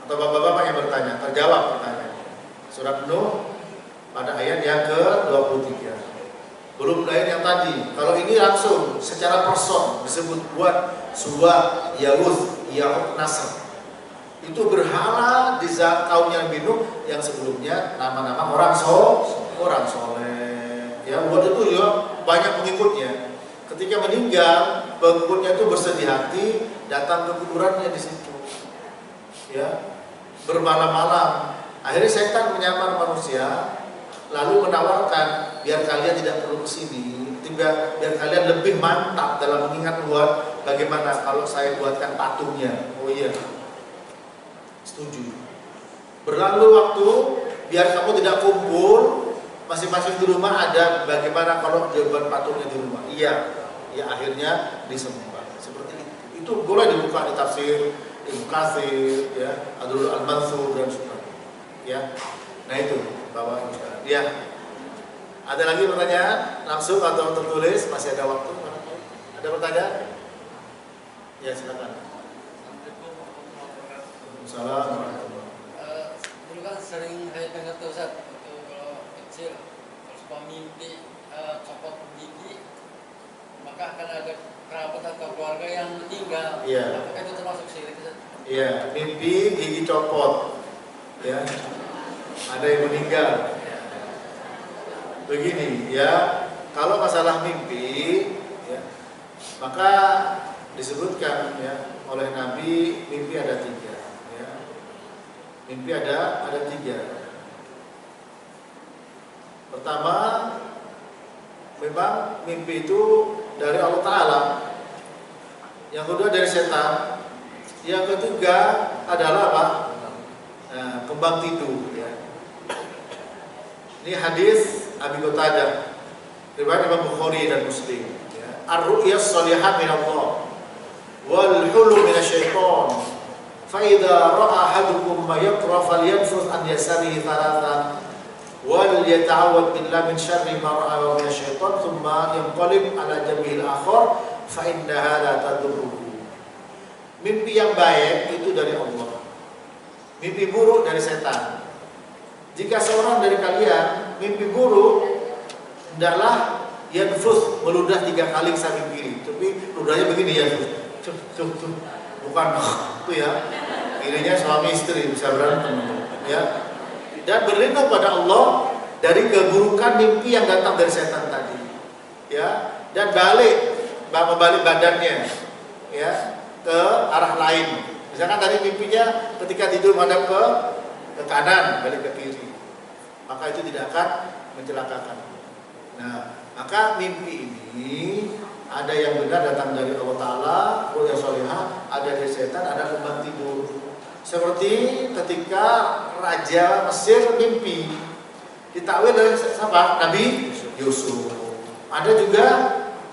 Atau bapak-bapak yang bertanya? Terjawab pertanyaan. Surat Nuh pada ayat yang ke-23. Belum ayat yang tadi. Kalau ini langsung secara person disebut buat Suwa, Yawuz, Ya'uq, Nasr. Itu berhala di kaumnya Nabi Nuh yang sebelumnya nama-nama orang soleh. Ya, buat itu ya banyak pengikutnya. Ketika meninggal, pengikutnya itu bersedih hati datang ke kuburannya di situ. Ya, bermalam-malam. Akhirnya setan menyamar manusia, lalu menawarkan biar kalian tidak perlu kesini, biar kalian lebih mantap dalam mengingat buat bagaimana kalau saya buatkan patungnya. Oh iya. Setuju. Berlalu waktu, biar kamu tidak kumpul, masing-masing di rumah ada bagaimana kalau dia buat patungnya di rumah. Iya, ya akhirnya disembah. Seperti itu. Itu boleh dibuka di tafsir Ibnu Katsir, ya, Adul Al-Mansur dan sebagainya. Ya, nah itu Bapak Ibu. Ya, ada lagi pertanyaan langsung atau tertulis? Masih ada waktu? Ada pertanyaan? Ya silakan. Assalamualaikum. Dulu kan sering saya dengar tuh Ustaz, waktu kalau kecil kalau suka mimpi copot gigi, maka akan ada kerabat atau keluarga yang meninggal. Iya. Apakah itu termasuk syirik Ustaz? Iya, mimpi gigi copot. Ya. Ada yang meninggal. Begini, ya. Kalau masalah mimpi, ya, maka disebutkan ya oleh Nabi mimpi ada 3. Mimpi ada 3. Pertama, memang mimpi itu dari Allah Ta'ala. Yang kedua dari setan. Yang ketiga adalah apa? Kembang tidur. Ya. Ini hadis Abi Qatadah, riwayat Imam Bukhari dan Muslim. Ya. Ar-ru'ya as-salihah min Allah wal hulum min asy-syaitan. فَإِذَا رَأَى أَحَدُكُم مَّا يَكْرَهُ فَلْيَنفُثْ عَنْ يَسَارِهِ ثَلَاثًا وَلْيَتَعَوَّذْ بِاللَّهِ مِنْ شَرِّ مَا رَأَى وَمِنَ الشَّيْطَانِ ثُمَّ يَنقَلِبْ عَلَى جَنبِهِ الْآخَرِ فَإِنَّهَا لَا تَضُرُّهُ. Mimpi yang baik itu dari Allah. Mimpi buruk dari setan. Jika seorang dari kalian mimpi buruk, hendaklah yanfus, meludah 3 kali ke samping kiri. Tapi ludahnya begini ya, bukan itu ya. Kirinya suami istri bisa berantem ya. Dan berlindung pada Allah dari keburukan mimpi yang datang dari setan tadi. Ya, dan membalik badannya ya ke arah lain. Misalkan tadi mimpinya ketika tidur menghadap ke kanan, balik ke kiri. Maka itu tidak akan mencelakakan. Nah, maka mimpi ini ada yang benar datang dari Allah Ta'ala, yang solehah, ada dari setan, ada kembang tidur. Seperti ketika Raja Mesir mimpi, ditakwil dari siapa? Nabi Yusuf. Ada juga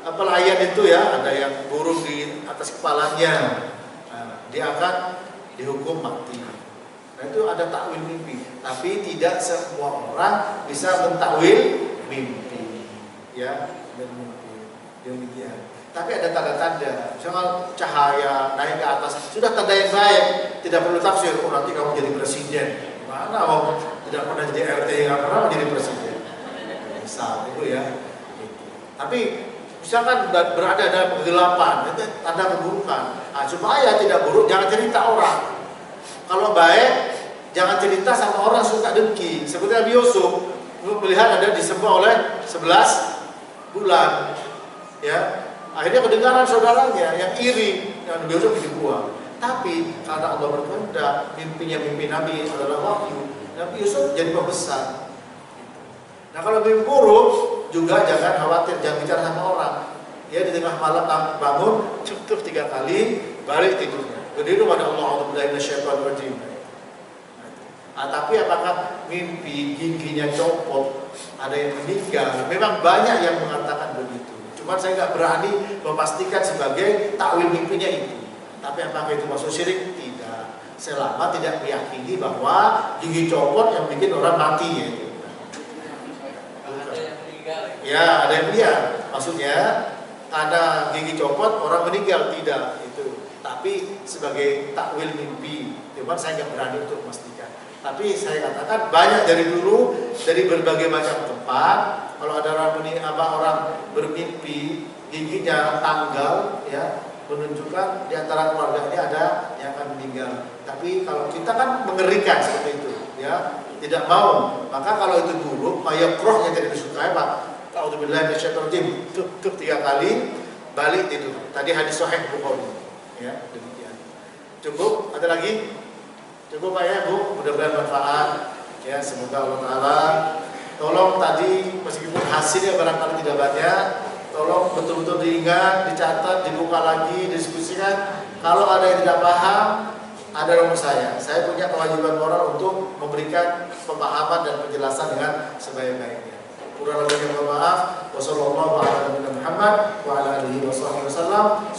pelayan itu ya, ada yang burung di atas kepalanya. Nah, dia akan dihukum mati. Nah, itu ada takwil mimpi. Tapi tidak semua orang bisa mentakwil mimpi. Ya, mimpi. Demikian. Tapi ada tanda-tanda, misalnya cahaya naik ke atas, sudah tanda yang baik, tidak perlu tafsir. Oh, nanti kamu jadi presiden. Mana mau tidak pernah jadi RT, nggak pernah menjadi presiden. Misal itu ya. Tapi misalkan berada dalam kegelapan, itu tanda keburukan. Nah, supaya tidak buruk, jangan cerita orang. Kalau baik, jangan cerita sama orang suka dengki. Seperti Nabi Yusuf, melihat ada disembah oleh 11 bulan. Ya. Akhirnya kedengaran saudaranya yang iri, yang Nabi Yusuf dibuang. Tapi karena Allah berkehendak, mimpinya mimpi Nabi adalah wahyu, Nabi Yusuf jadi pembesar. Nah, kalau mimpi buruk juga jangan khawatir, jangan bicara sama orang. Ya, di tengah malam bangun, cukup 3 kali, balik tidurnya. Berdiri pada Allah, Alhamdulillah, syaitan rajim. Nah, tapi apakah mimpi giginya copot, ada yang meninggal? Memang banyak yang mengatakan begitu. Cuman saya nggak berani memastikan sebagai takwil mimpinya itu. Tapi apakah itu masuk syirik? Tidak. Selama tidak meyakini bahwa gigi copot yang bikin orang mati ya itu. Ada yang meninggal. Ya, ada yang meninggal. Maksudnya ada gigi copot orang meninggal, tidak itu. Tapi sebagai takwil mimpi. Cuman saya nggak berani untuk memastikan. Tapi saya katakan banyak dari dulu dari berbagai macam tempat. Kalau ada orang bermimpi giginya tanggal, ya menunjukkan di antara keluarganya ada yang akan meninggal. Tapi kalau kita kan mengerikan seperti itu, ya tidak mau. Maka kalau itu buruk, mayakroh yang tidak disukai, Pak. A'udzubillahi minasyaitonir rajim. Tuk 3 kali, balik tidur. Tadi hadis sahih Bukhari. Ya, demikian. Cukup? Ada lagi? Cukup Pak ya Bu, mudah-mudahan bermanfaat. Ya, semoga Allah Ta'ala tolong tadi meskipun hasilnya barangkali tidak banyak, tolong betul-betul diingat, dicatat, dibuka lagi, diskusikan. Kalau ada yang tidak paham, ada nomor saya. Saya punya kewajiban moral untuk memberikan pemahaman dan penjelasan dengan sebaik-baiknya. Kurang lebihnya mohon maaf. Wassalamualaikum warahmatullahi wabarakatuh.